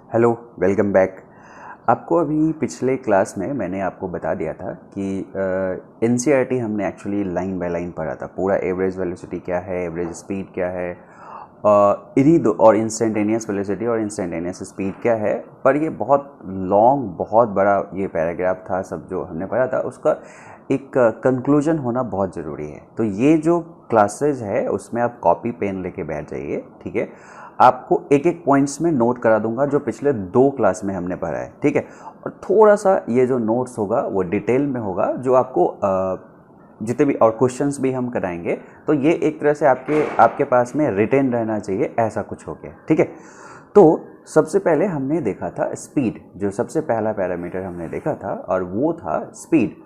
Hello, welcome back. आपको अभी पिछले क्लास में मैंने आपको बता दिया था कि एनसीईआरटी हमने एक्चुअली लाइन बाय लाइन पढ़ा था। पूरा एवरेज वेलोसिटी क्या है, एवरेज स्पीड क्या है, इरीद और इंस्टेंटेनियस वेलोसिटी और इंस्टेंटेनियस स्पीड क्या है। पर ये बहुत लॉन्ग, बहुत बड़ा ये पैराग्राफ था। सब जो हमने पढ़ा था उसका एक कंक्लूजन होना बहुत ज़रूरी है। तो ये जो क्लासेज है उसमें आप कॉपी पेन लेके बैठ जाइए, ठीक है। आपको एक एक पॉइंट्स में नोट करा दूंगा जो पिछले 2 क्लास में हमने पढ़ा है, ठीक है। और थोड़ा सा ये जो नोट्स होगा वो डिटेल में होगा, जो आपको जितने भी और क्वेश्चंस भी हम कराएंगे तो ये एक तरह से आपके पास में रिटेन रहना चाहिए, ऐसा कुछ हो गया, ठीक है। तो सबसे पहले हमने देखा था स्पीड, जो सबसे पहला पैरामीटर हमने देखा था और वो था स्पीड।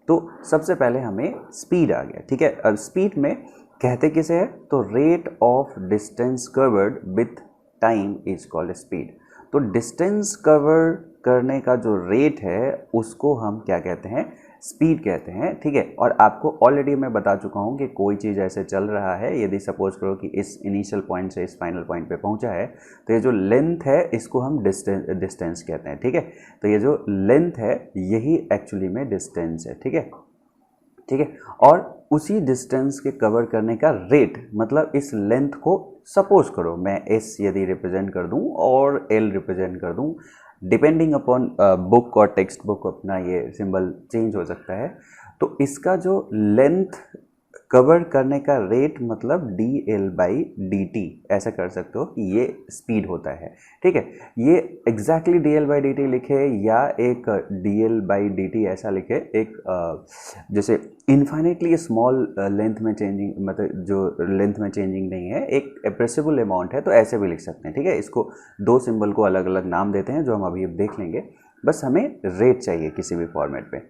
तो सबसे पहले हमें स्पीड आ गया, ठीक है। अब स्पीड में कहते किसे है, तो rate of distance covered with time is called speed. तो डिस्टेंस कवर करने का जो रेट है उसको हम क्या कहते हैं, स्पीड कहते हैं, ठीक है। और आपको ऑलरेडी मैं बता चुका हूँ कि कोई चीज़ ऐसे चल रहा है, यदि सपोज करो कि इस इनिशियल पॉइंट से इस फाइनल पॉइंट पे पहुँचा है, तो ये जो लेंथ है इसको हम डिस्टेंस कहते हैं, ठीक है। तो ये जो लेंथ है यही एक्चुअली में डिस्टेंस है, ठीक है, ठीक है। और उसी डिस्टेंस के कवर करने का रेट, मतलब इस लेंथ को सपोज करो मैं एस यदि रिप्रेजेंट कर दूं और एल रिप्रेजेंट कर दूं, डिपेंडिंग अपॉन बुक और टेक्स्ट बुक अपना ये सिंबल चेंज हो सकता है। तो इसका जो लेंथ कवर करने का रेट मतलब D L by D T, ऐसा कर सकते हो कि ये स्पीड होता है, ठीक है। ये exactly D L by D T लिखे या एक D L by D T ऐसा लिखे, एक जैसे इन्फाइनेटली स्मॉल लेंथ में चेंजिंग, मतलब जो लेंथ में चेंजिंग नहीं है, एक एप्रेसिबल अमाउंट है, तो ऐसे भी लिख सकते हैं, ठीक है। इसको 2 सिंबल को अलग अलग नाम देते हैं जो हम अभी अब देख लेंगे। बस हमें रेट चाहिए किसी भी फॉर्मेट पे।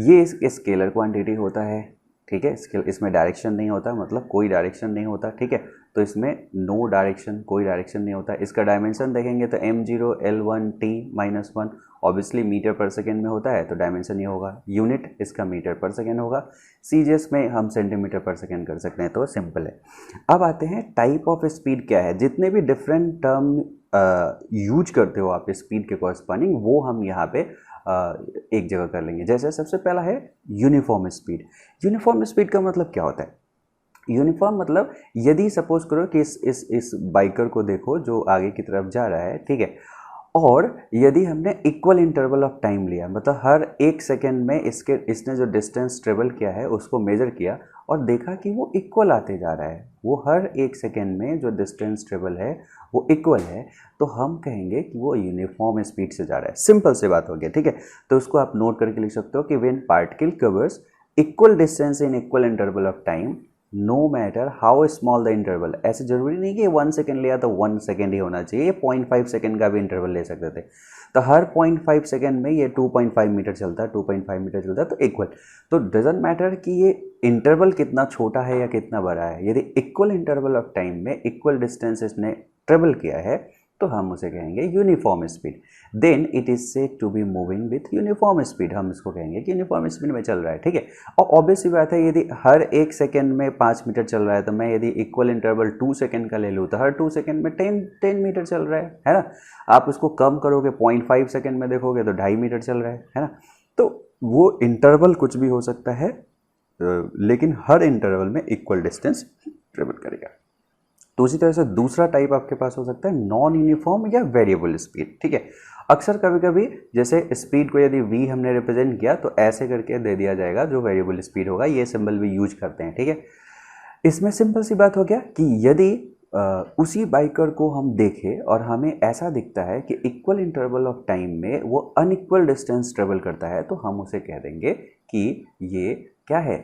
ये स्केलर क्वांटिटी होता है, ठीक है। इसमें डायरेक्शन नहीं होता, मतलब कोई डायरेक्शन नहीं होता, ठीक है। तो इसमें नो डायरेक्शन, कोई डायरेक्शन नहीं होता। इसका डायमेंशन देखेंगे तो m0 l1 t-1 obviously metre पर सेकेंड में होता है, तो डायमेंशन ये होगा। यूनिट इसका मीटर पर सेकेंड होगा। सीजीएस में हम सेंटीमीटर पर सेकेंड कर सकते हैं, तो सिंपल है। अब आते हैं टाइप ऑफ स्पीड क्या है। जितने भी डिफरेंट टर्म यूज करते हो आप स्पीड के कॉरस्पॉन्डिंग, वो हम यहाँ पे एक जगह कर लेंगे। जैसे सबसे पहला है यूनिफॉर्म स्पीड। यूनिफॉर्म स्पीड का मतलब क्या होता है? यूनिफॉर्म मतलब यदि सपोज करो कि इस बाइकर को देखो जो आगे की तरफ जा रहा है, ठीक है। और यदि हमने इक्वल इंटरवल ऑफ टाइम लिया, मतलब हर 1 सेकेंड में इसने जो डिस्टेंस ट्रेवल किया है उसको मेजर किया और देखा कि वो इक्वल आते जा रहा है, वो हर 1 सेकेंड में जो डिस्टेंस ट्रेवल है वो इक्वल है, तो हम कहेंगे कि वो यूनिफॉर्म स्पीड से जा रहा है। सिंपल सी बात हो गई, ठीक है। तो उसको आप नोट करके लिख सकते हो कि when particle covers equal distance in equal interval of time no matter how small the interval. ऐसे जरूरी नहीं कि 1 सेकेंड लिया तो 1 सेकेंड ही होना चाहिए, ये 0.5 सेकेंड का भी इंटरवल ले सकते थे। तो हर 0.5 सेकेंड में ये 2.5 मीटर चलता है, 2.5 मीटर चलता है, तो इक्वल। तो डजेंट मैटर कि ये इंटरवल कितना छोटा है या कितना बड़ा है, यदि इक्वल इंटरवल ऑफ टाइम में इक्वल डिस्टेंस इसने ट्रेवल किया है तो हम उसे कहेंगे uniform speed. Then it is said to be moving with uniform speed, हम इसको कहेंगे कि यूनिफॉर्म स्पीड में चल रहा है, ठीक है। और ऑब्वियस सी बात है, यदि हर 1 सेकेंड में 5 मीटर चल रहा है, तो मैं यदि इक्वल इंटरवल 2 सेकेंड का ले लूँ तो हर 2 सेकेंड में 10 मीटर चल रहा है ना। आप उसको कम करोगे, 0.5 सेकेंड में देखोगे तो 2.5 मीटर चल रहा है ना। तो वो इंटरवल कुछ भी हो सकता है, लेकिन हर इंटरवल में इक्वल डिस्टेंस ट्रेवल करेगा। तो उसी तरह से दूसरा टाइप आपके पास हो सकता है नॉन यूनिफॉर्म या वेरिएबल स्पीड, ठीक है। अक्सर कभी कभी जैसे स्पीड को यदि v हमने रिप्रेजेंट किया तो ऐसे करके दे दिया जाएगा, जो वेरिएबल स्पीड होगा, ये सिंबल भी यूज करते हैं, ठीक है। इसमें सिंपल सी बात हो गया कि यदि उसी बाइकर को हम देखें और हमें ऐसा दिखता है कि इक्वल इंटरवल ऑफ टाइम में वो अनइक्वल डिस्टेंस ट्रेवल करता है, तो हम उसे कह देंगे कि ये क्या है,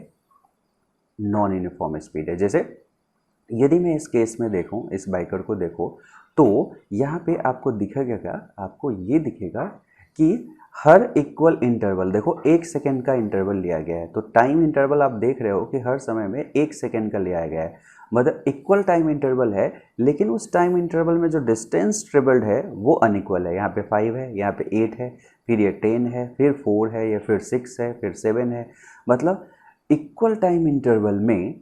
नॉन यूनिफॉर्म स्पीड है। जैसे यदि मैं इस केस में देखूं, इस बाइकर को देखो, तो यहाँ पे आपको दिखेगा क्या, आपको ये दिखेगा कि हर इक्वल इंटरवल, देखो 1 सेकेंड का इंटरवल लिया गया है, तो टाइम इंटरवल आप देख रहे हो कि हर समय में 1 सेकेंड का लिया गया है, मतलब इक्वल टाइम इंटरवल है। लेकिन उस टाइम इंटरवल में जो डिस्टेंस ट्रेवल्ड है वो अनइक्वल है। यहाँ पे 5 है, यहाँ पे 8 है, फिर ये 10 है, फिर 4 है, या फिर 6 है, फिर 7 है। मतलब इक्वल टाइम इंटरवल में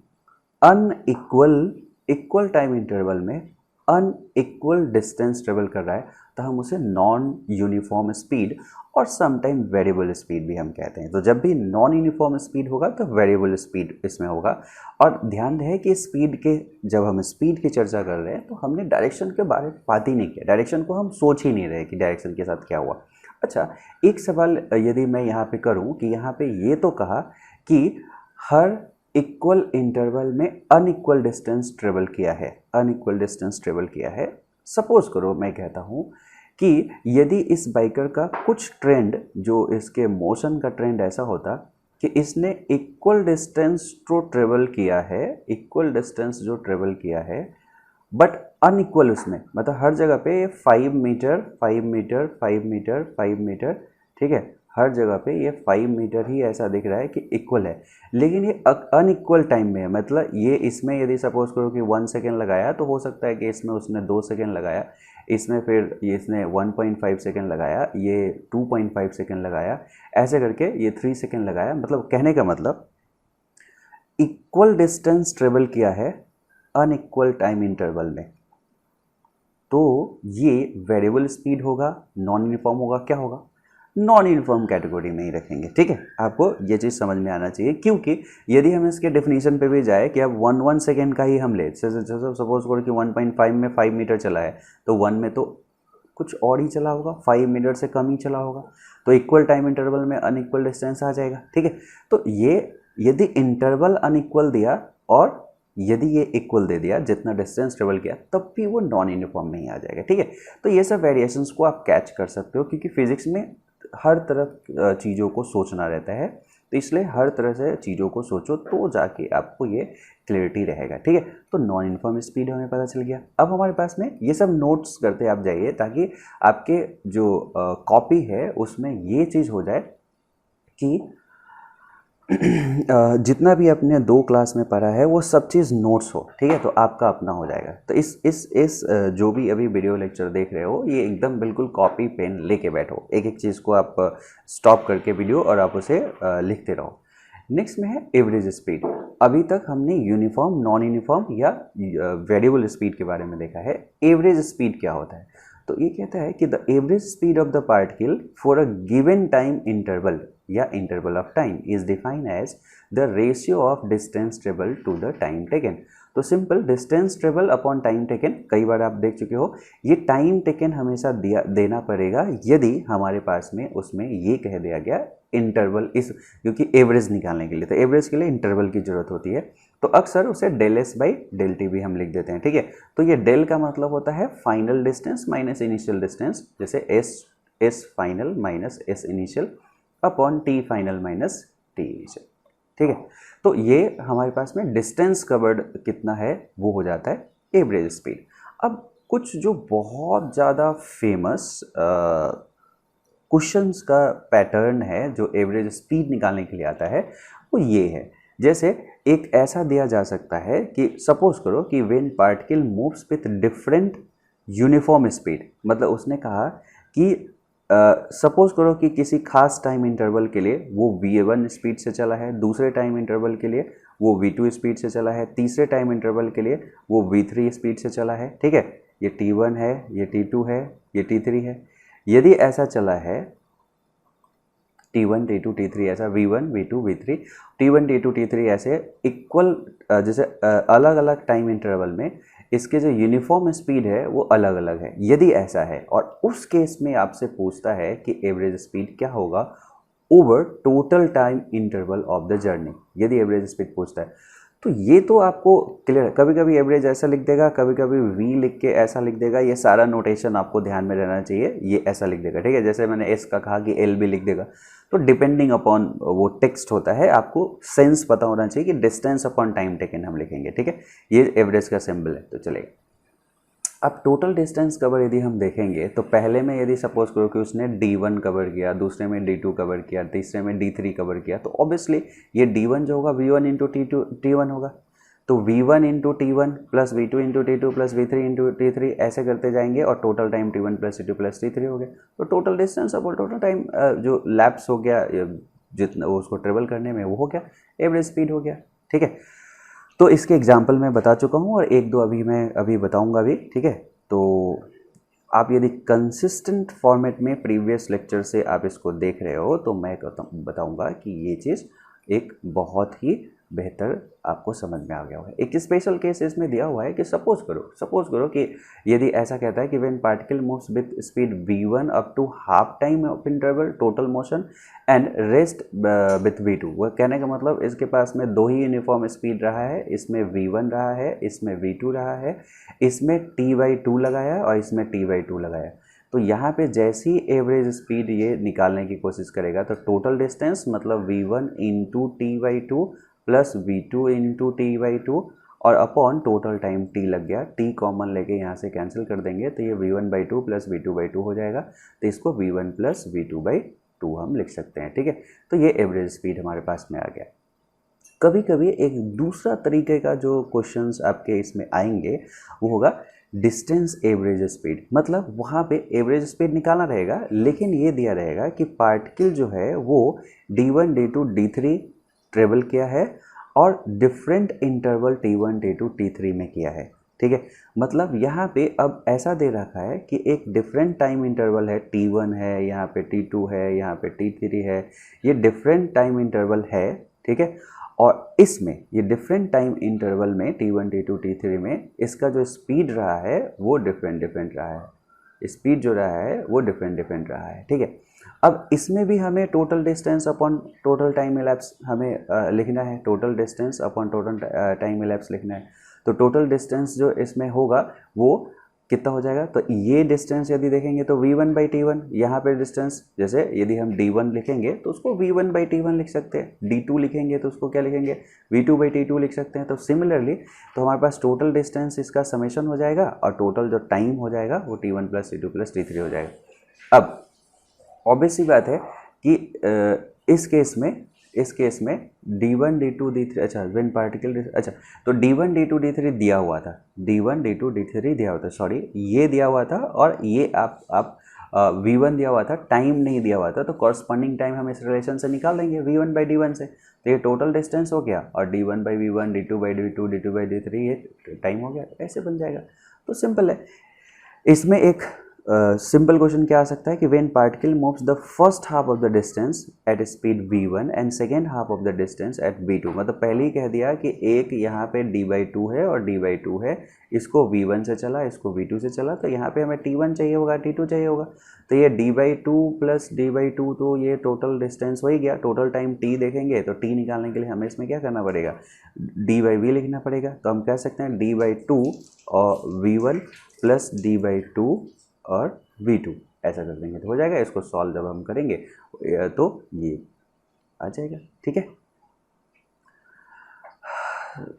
इक्वल टाइम इंटरवल में अनइक्वल डिस्टेंस ट्रेवल कर रहा है तो हम उसे नॉन यूनिफॉर्म स्पीड और समटाइम वेरिएबल स्पीड भी हम कहते हैं। तो जब भी नॉन यूनिफॉर्म स्पीड होगा तो वेरिएबल स्पीड इसमें होगा। और ध्यान रहे कि स्पीड के जब हम स्पीड की चर्चा कर रहे हैं तो हमने डायरेक्शन के बारे में बात ही नहीं किया, डायरेक्शन को हम सोच ही नहीं रहे कि डायरेक्शन के साथ क्या हुआ। अच्छा, एक सवाल यदि मैं यहाँ पे करूँ कि यहाँ पे ये तो कहा कि हर इक्वल इंटरवल में अनइक्वल डिस्टेंस ट्रेवल किया है, अनइक्वल डिस्टेंस ट्रेवल किया है। सपोज करो मैं कहता हूँ कि यदि इस बाइकर का कुछ ट्रेंड, जो इसके मोशन का ट्रेंड ऐसा होता कि इसने इक्वल डिस्टेंस जो ट्रेवल किया है, इक्वल डिस्टेंस जो ट्रेवल किया है बट अनइक्वल, उसमें मतलब हर जगह पे 5 मीटर 5 मीटर 5 मीटर 5 मीटर, ठीक है, हर जगह पे ये 5 मीटर ही ऐसा दिख रहा है कि इक्वल है, लेकिन ये अनइक्वल टाइम में है। मतलब ये इसमें यदि सपोज करो कि 1 सेकेंड लगाया तो हो सकता है कि इसमें उसने 2 सेकेंड लगाया, इसमें फिर ये इसने 1.5 सेकेंड लगाया, ये 2.5 सेकेंड लगाया, ऐसे करके ये 3 सेकेंड लगाया। मतलब कहने का मतलब इक्वल डिस्टेंस ट्रेवल किया है अनइक्वल टाइम इंटरवल में, तो ये वेरिएबल स्पीड होगा, नॉन यूनिफॉर्म होगा, क्या होगा, नॉन यूनिफॉर्म कैटेगरी में ही रखेंगे। ठीक है, आपको ये चीज़ समझ में आना चाहिए, क्योंकि यदि हम इसके डेफिनेशन पे भी जाए कि अब 1 सेकेंड का ही हम ले, सपोज करो कि 1.5 में 5 मीटर चला है तो 1 में तो कुछ और ही चला होगा, 5 मीटर से कम ही चला होगा, तो इक्वल टाइम इंटरवल में अनइक्वल डिस्टेंस आ जाएगा। ठीक है, तो ये यदि इंटरवल अनइक्वल दिया और यदि ये इक्वल दे दिया जितना डिस्टेंस ट्रेवल किया, तब भी वो नॉन यूनिफॉर्म में ही आ जाएगा। ठीक है, तो ये सब वेरिएशंस को आप कैच कर सकते हो, क्योंकि फिजिक्स में हर तरह चीज़ों को सोचना रहता है, तो इसलिए हर तरह से चीज़ों को सोचो तो जाके आपको ये क्लियरिटी रहेगा। ठीक है, तो नॉन यूनिफॉर्म स्पीड हमें पता चल गया। अब हमारे पास में ये सब नोट्स करते आप जाइए, ताकि आपके जो कॉपी है उसमें ये चीज़ हो जाए कि जितना भी आपने 2 क्लास में पढ़ा है वो सब चीज़ नोट्स हो। ठीक है, तो आपका अपना हो जाएगा। तो इस जो भी अभी वीडियो लेक्चर देख रहे हो, ये एकदम बिल्कुल कॉपी पेन लेके बैठो, एक एक चीज़ को आप स्टॉप करके वीडियो और आप उसे लिखते रहो। नेक्स्ट में है एवरेज स्पीड। अभी तक हमने यूनिफॉर्म, नॉन यूनिफॉर्म या वेरिएबल स्पीड के बारे में देखा है। एवरेज स्पीड क्या होता है? तो ये कहता है कि the average speed of the particle for a given time interval या interval of time is defined as the ratio of distance travel to the time taken. तो simple, distance travel upon time taken, कई बार आप देख चुके हो, ये time taken हमेशा देना पड़ेगा यदि हमारे पास में उसमें ये कह दिया गया इंटरवल, इस क्योंकि एवरेज निकालने के लिए, तो एवरेज के लिए इंटरवल की जरूरत होती है, तो अक्सर उसे del S by del T भी हम लिख देते हैं। ठीक है, तो ये डेल का मतलब होता है final distance minus initial distance, जैसे S final minus S initial upon T final minus T initial. ठीक है, तो ये हमारे पास में डिस्टेंस कवर्ड कितना है वो हो जाता है एवरेज स्पीड। अब कुछ जो बहुत ज़्यादा फेमस क्वेश्चंस का पैटर्न है जो एवरेज स्पीड निकालने के लिए आता है, वो ये है। जैसे एक ऐसा दिया जा सकता है कि सपोज करो कि when particle moves with different uniform speed, मतलब उसने कहा कि सपोज करो कि किसी खास टाइम इंटरवल के लिए वो v1 स्पीड से चला है, दूसरे टाइम इंटरवल के लिए वो v2 स्पीड से चला है, तीसरे टाइम इंटरवल के लिए वो v3 स्पीड से चला है। ठीक है, ये t1 है, ये t2 है, ये t3 है। यदि ऐसा चला है t1 t2 t3, ऐसा v1 v2 v3, t1 t2 t3 ऐसे इक्वल, जैसे अलग अलग टाइम इंटरवल में इसके जो यूनिफॉर्म स्पीड है वो अलग अलग है। यदि ऐसा है और उस केस में आपसे पूछता है कि एवरेज स्पीड क्या होगा over total time interval of the journey, यदि एवरेज स्पीड पूछता है, तो ये तो आपको क्लियर है। कभी कभी एवरेज ऐसा लिख देगा, कभी कभी वी लिख के ऐसा लिख देगा, ये सारा नोटेशन आपको ध्यान में रहना चाहिए, ये ऐसा लिख देगा। ठीक है, जैसे मैंने एस का कहा कि एल भी लिख देगा, तो डिपेंडिंग अपॉन वो टेक्स्ट होता है, आपको सेंस पता होना चाहिए कि डिस्टेंस अपॉन टाइम टेकन हम लिखेंगे। ठीक है, ये एवरेज का सिंबल है, तो चलेगा। अब टोटल डिस्टेंस कवर यदि हम देखेंगे तो पहले में यदि सपोज करो कि उसने d1 कवर किया, दूसरे में d2 कवर किया, तीसरे में d3 कवर किया, तो ऑब्वियसली ये d1 जो होगा v1 इंटू t1 होगा, तो v1 into t1 plus v2 into t2 plus v3 into t3 ऐसे करते जाएंगे और total time t1 plus t2 plus t3 हो गया। तो टोटल डिस्टेंस अब टोटल टाइम जो लैप्स हो गया जितना उसको ट्रेवल करने में, वो हो गया एवरेज स्पीड हो गया। ठीक है, तो इसके एग्जाम्पल मैं बता चुका हूँ और एक दो अभी बताऊँगा भी, ठीक है। तो आप यदि कंसिस्टेंट फॉर्मेट में प्रीवियस लेक्चर से आप इसको देख रहे हो तो मैं बताऊंगा कि ये चीज़ एक बहुत ही बेहतर आपको समझ में आ गया है। एक स्पेशल केस इसमें दिया हुआ है कि सपोज करो कि यदि ऐसा कहता है कि when particle moves with speed v1 up to half time of interval total motion and rest with v2। वह कहने का मतलब इसके पास में दो ही यूनिफॉर्म स्पीड रहा है, इसमें v1 रहा है, इसमें v2 रहा है, इसमें t/2 लगाया और इसमें t/2 लगाया। तो यहाँ पे जैसी एवरेज स्पीड ये निकालने की कोशिश करेगा तो टोटल डिस्टेंस मतलब v1 into t/2 plus v2 into t/2 और अपॉन टोटल टाइम t लग गया। t कॉमन लेके यहाँ से कैंसिल कर देंगे तो ये v1/2 प्लस v2/2 हो जाएगा। तो इसको v1 प्लस v2/2 हम लिख सकते हैं, ठीक है। तो ये एवरेज स्पीड हमारे पास में आ गया। कभी कभी एक दूसरा तरीके का जो क्वेश्चंस आपके इसमें आएंगे वो होगा डिस्टेंस एवरेज स्पीड। मतलब वहाँ पे एवरेज स्पीड निकालना रहेगा लेकिन ये दिया रहेगा कि पार्टिकल जो है वो d1 d2 d3 ट्रेवल किया है और different interval t1 t2 t3 में किया है, ठीक है। मतलब यहाँ पे अब ऐसा दे रखा है कि एक डिफरेंट टाइम इंटरवल है, t1 है, यहाँ पे t2 है, यहाँ पे t3 है, ये डिफरेंट टाइम इंटरवल है, ठीक है। और इसमें ये डिफरेंट टाइम इंटरवल में t1 t2 t3 में इसका जो स्पीड रहा है वो डिफरेंट रहा है, स्पीड जो रहा है वो डिफरेंट रहा है, ठीक है। अब इसमें भी हमें total distance upon total time elapse हमें लिखना है, total distance upon total time elapse लिखना है। तो टोटल डिस्टेंस जो इसमें होगा वो कितना हो जाएगा, तो ये डिस्टेंस यदि देखेंगे तो v1/t1, यहाँ पे डिस्टेंस जैसे यदि हम d1 लिखेंगे तो उसको v1/t1 लिख सकते हैं, d2 लिखेंगे तो उसको क्या लिखेंगे v2/t2 लिख सकते हैं। तो सिमिलरली तो हमारे पास टोटल डिस्टेंस इसका समेशन हो जाएगा और टोटल जो टाइम हो जाएगा वो t1 plus t2 plus t3 हो जाएगा। अब ऑब्वियस सी बात है कि इस केस में d1 d2 d3 अच्छा व्हेन पार्टिकल अच्छा तो d1 d2 d3 दिया हुआ था, d1 d2 d3 दिया हुआ था, सॉरी ये दिया हुआ था और ये आप v1 दिया हुआ था, टाइम नहीं दिया हुआ था। तो कॉरस्पॉन्डिंग टाइम हम इस रिलेशन से निकाल देंगे v1/d1 से। तो ये टोटल डिस्टेंस हो गया और d1/v1 d2/d2 d2/d3 ये टाइम हो गया, ऐसे बन जाएगा। तो सिंपल है। इसमें एक सिंपल क्वेश्चन क्या आ सकता है कि when particle moves the first half of the distance at speed v1 and second half of the distance at v2। मतलब पहले ही कह दिया कि एक यहाँ पे d/2 है और d/2 है, इसको v1 से चला, इसको v2 से चला, तो यहाँ पे हमें t1 चाहिए होगा, t2 चाहिए होगा। तो ये d/2 प्लस d/2 तो ये टोटल डिस्टेंस हो ही गया। टोटल टाइम t देखेंगे तो t निकालने के लिए हमें इसमें क्या करना पड़ेगा, d/v लिखना पड़ेगा। तो हम कह सकते हैं d/2 और v1 प्लस d/2 और v2 ऐसा कर देंगे तो हो जाएगा। इसको सॉल्व जब हम करेंगे तो ये आ जाएगा, ठीक है।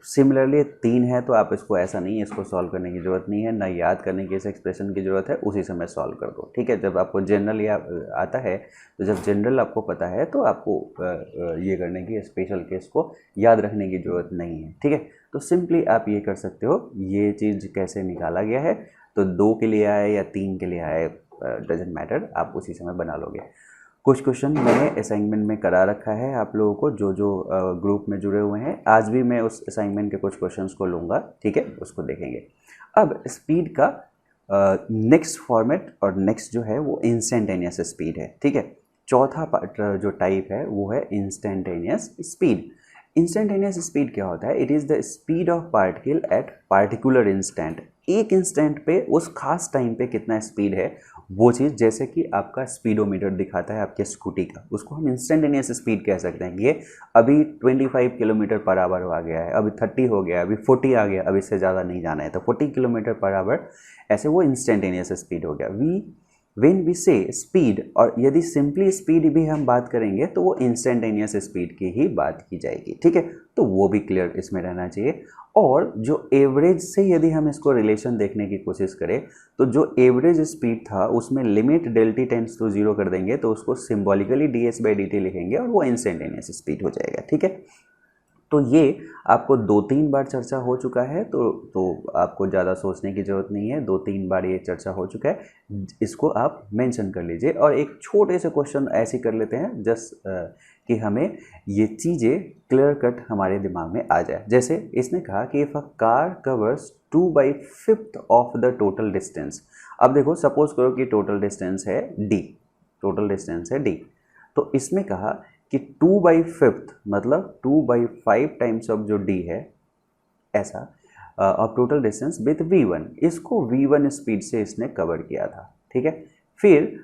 सिमिलरली 3 है तो आप इसको ऐसा नहीं, इसको सॉल्व करने की ज़रूरत नहीं है, ना याद करने की इस एक्सप्रेशन की ज़रूरत है, उसी समय सॉल्व कर दो, ठीक है। जब आपको जनरल आता है तो जब जनरल आपको पता है तो आपको ये करने की स्पेशल केस को याद रखने की ज़रूरत नहीं है, ठीक है। तो सिंपली आप ये कर सकते हो, ये चीज़ कैसे निकाला गया है तो 2 के लिए आए या 3 के लिए आए डजेंट मैटर, आप उसी समय बना लोगे। कुछ क्वेश्चन मैंने असाइनमेंट में करा रखा है आप लोगों को, जो जो ग्रुप में जुड़े हुए हैं। आज भी मैं उस असाइनमेंट के कुछ क्वेश्चंस को लूँगा, ठीक है, उसको देखेंगे। अब स्पीड का नेक्स्ट फॉर्मेट और नेक्स्ट जो है वो इंस्टेंटेनियस स्पीड है, ठीक है। चौथा पार्ट जो टाइप है वो है इंस्टेंटेनियस स्पीड। इंस्टेंटेनियस स्पीड क्या होता है, it is the speed of particle at particular instant. एक इंस्टेंट पे उस खास टाइम पे कितना स्पीड है वो चीज़, जैसे कि आपका स्पीडोमीटर दिखाता है आपके स्कूटी का, उसको हम इंस्टेंटेनियस स्पीड कह सकते हैं। ये अभी 25 किलोमीटर पर आवर आ गया है, अभी 30 हो गया, अभी 40 आ गया, अभी इससे ज़्यादा नहीं जाना है तो 40 किलोमीटर पर आवर, ऐसे वो इंस्टेंटेनियस स्पीड हो गया। व्हेन वी से स्पीड, और यदि सिंपली स्पीड भी हम बात करेंगे तो वो इंस्टेंटेनियस स्पीड की ही बात की जाएगी, ठीक है। तो वो भी क्लियर इसमें रहना चाहिए। और जो एवरेज से यदि हम इसको रिलेशन देखने की कोशिश करें तो जो एवरेज स्पीड था उसमें limit del T tends to 0 कर देंगे तो उसको सिंबॉलिकली ds/dt लिखेंगे और वो इंस्टेंटेनियस स्पीड हो जाएगा, ठीक है। तो ये आपको 2-3 बार चर्चा हो चुका है, तो आपको ज़्यादा सोचने की ज़रूरत नहीं है, 2-3 बार ये चर्चा हो चुका है, इसको आप मेंशन कर लीजिए। और एक छोटे से क्वेश्चन ऐसे कर लेते हैं जस्ट कि हमें ये चीज़ें क्लियर कट हमारे दिमाग में आ जाए। जैसे इसने कहा कि if a car covers 2/5 of the total distance. अब देखो सपोज करो कि टोटल डिस्टेंस है d, टोटल डिस्टेंस है d, तो इसमें कहा कि 2/5 मतलब 2/5 टाइम्स ऑफ जो d है ऐसा of total distance with v1, इसको v1 स्पीड से इसने कवर किया था, ठीक है। फिर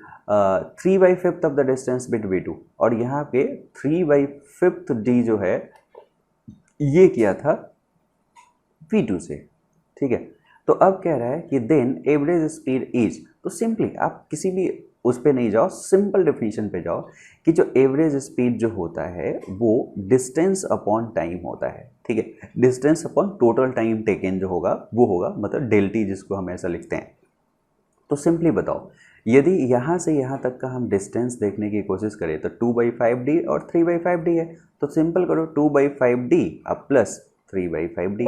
3/5 of the distance with v2, और यहाँ पे 3/5 d जो है ये किया था v2 से, ठीक है। तो अब कह रहा है कि देन एवरेज स्पीड इज, तो सिंपली आप किसी भी उस पे नहीं जाओ, सिंपल डेफिनेशन पे जाओ कि जो एवरेज स्पीड जो होता है वो डिस्टेंस अपॉन टाइम होता है, ठीक है। Distance upon total time taken जो होगा वो होगा, मतलब डेल टी जिसको हम ऐसा लिखते हैं। तो सिंपली बताओ, यदि यहाँ से यहाँ तक का हम डिस्टेंस देखने की कोशिश करें तो 2/5d और 3/5d है, तो सिंपल करो 2/5d अब plus 3/5d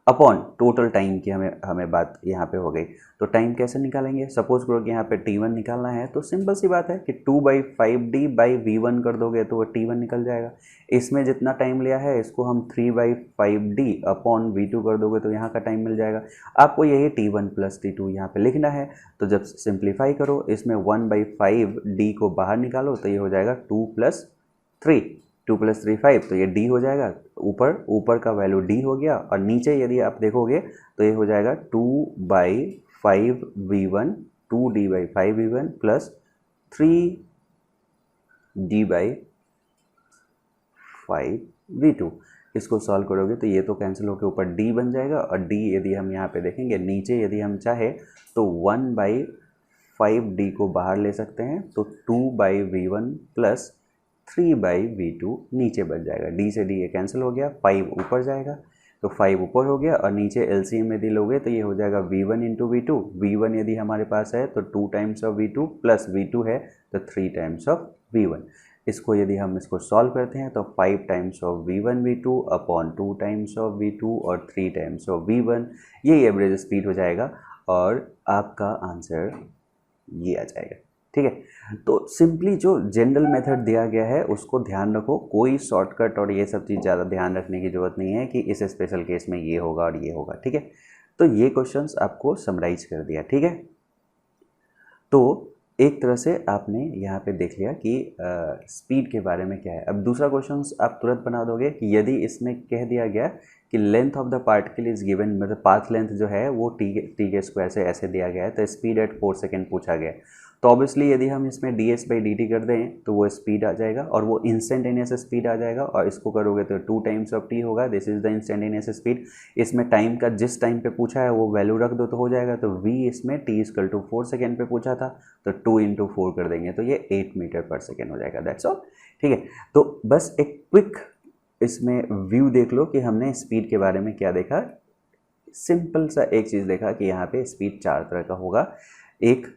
upon total time की हमें बात यहाँ पे हो गई। तो टाइम कैसे निकालेंगे, सपोज करो कि यहाँ पे t1 निकालना है, तो सिंपल सी बात है कि 2/5d बाई v1 कर दोगे तो वो t1 निकल जाएगा। इसमें जितना टाइम लिया है इसको हम 3/5d अपॉन v2 कर दोगे तो यहाँ का टाइम मिल जाएगा। आपको यही t1 प्लस t2 यहाँ पे लिखना है। तो जब सिंप्लीफाई करो इसमें 1/5d को बाहर निकालो तो ये हो जाएगा 2 + 3, 2 + 3 5, तो ये d हो जाएगा। ऊपर का वैल्यू d हो गया, और नीचे यदि आप देखोगे तो ये हो जाएगा 2/5v1, 2d/5v1 प्लस 3d/5v2। इसको सॉल्व करोगे तो ये तो कैंसिल होकर ऊपर d बन जाएगा, और d यदि हम यहाँ पे देखेंगे नीचे यदि हम चाहे तो 1/5d को बाहर ले सकते हैं, तो 2/v1 प्लस 3/v2 नीचे बच जाएगा। d से d ये कैंसिल हो गया, 5 ऊपर जाएगा, तो 5 ऊपर हो गया, और नीचे एलसीएम यदि लोगे तो ये हो जाएगा v1 इंटू v2। v1 यदि हमारे पास है तो 2 times of v2 plus v2 है तो 3 टाइम्स ऑफ v1। इसको यदि हम इसको सॉल्व करते हैं तो 5 times of v1 v2 upon 2 times of v2 और 3 टाइम्स ऑफ v1, ये एवरेज स्पीड हो जाएगा, और आपका आंसर ये आ जाएगा, ठीक है। तो सिंपली जो जनरल मेथड दिया गया है उसको ध्यान रखो, कोई शॉर्टकट और ये सब चीज़ ज़्यादा ध्यान रखने की ज़रूरत नहीं है कि इस स्पेशल केस में ये होगा और ये होगा, ठीक है। तो ये क्वेश्चंस आपको समराइज कर दिया, ठीक है। तो एक तरह से आपने यहाँ पे देख लिया कि स्पीड के बारे में क्या है। अब दूसरा क्वेश्चंस आप तुरंत बना दोगे कि यदि इसमें कह दिया गया कि length of the particle is given, मतलब पाथ लेंथ जो है वो टी के स्क्वायर से ऐसे दिया गया है, तो स्पीड एट 4 सेकेंड पूछा गया। तो ऑब्वियसली यदि हम इसमें ds/dt कर दें तो वो स्पीड आ जाएगा, और वो इंस्टेंटेनियस स्पीड आ जाएगा, और इसको करोगे तो 2 टाइम्स ऑफ t होगा, this is the instantaneous speed. इसमें टाइम का जिस टाइम पे पूछा है वो वैल्यू रख दो तो हो जाएगा। तो v इसमें t = 4 सेकेंड पे पूछा था, तो 2 × 4 कर देंगे तो ये 8 मीटर पर सेकेंड हो जाएगा, दैट्स ऑल, ठीक है। तो बस एक क्विक इसमें व्यू देख लो कि हमने स्पीड के बारे में क्या देखा। सिंपल सा एक चीज़ देखा कि यहाँ पे स्पीड 4 तरह का होगा। एक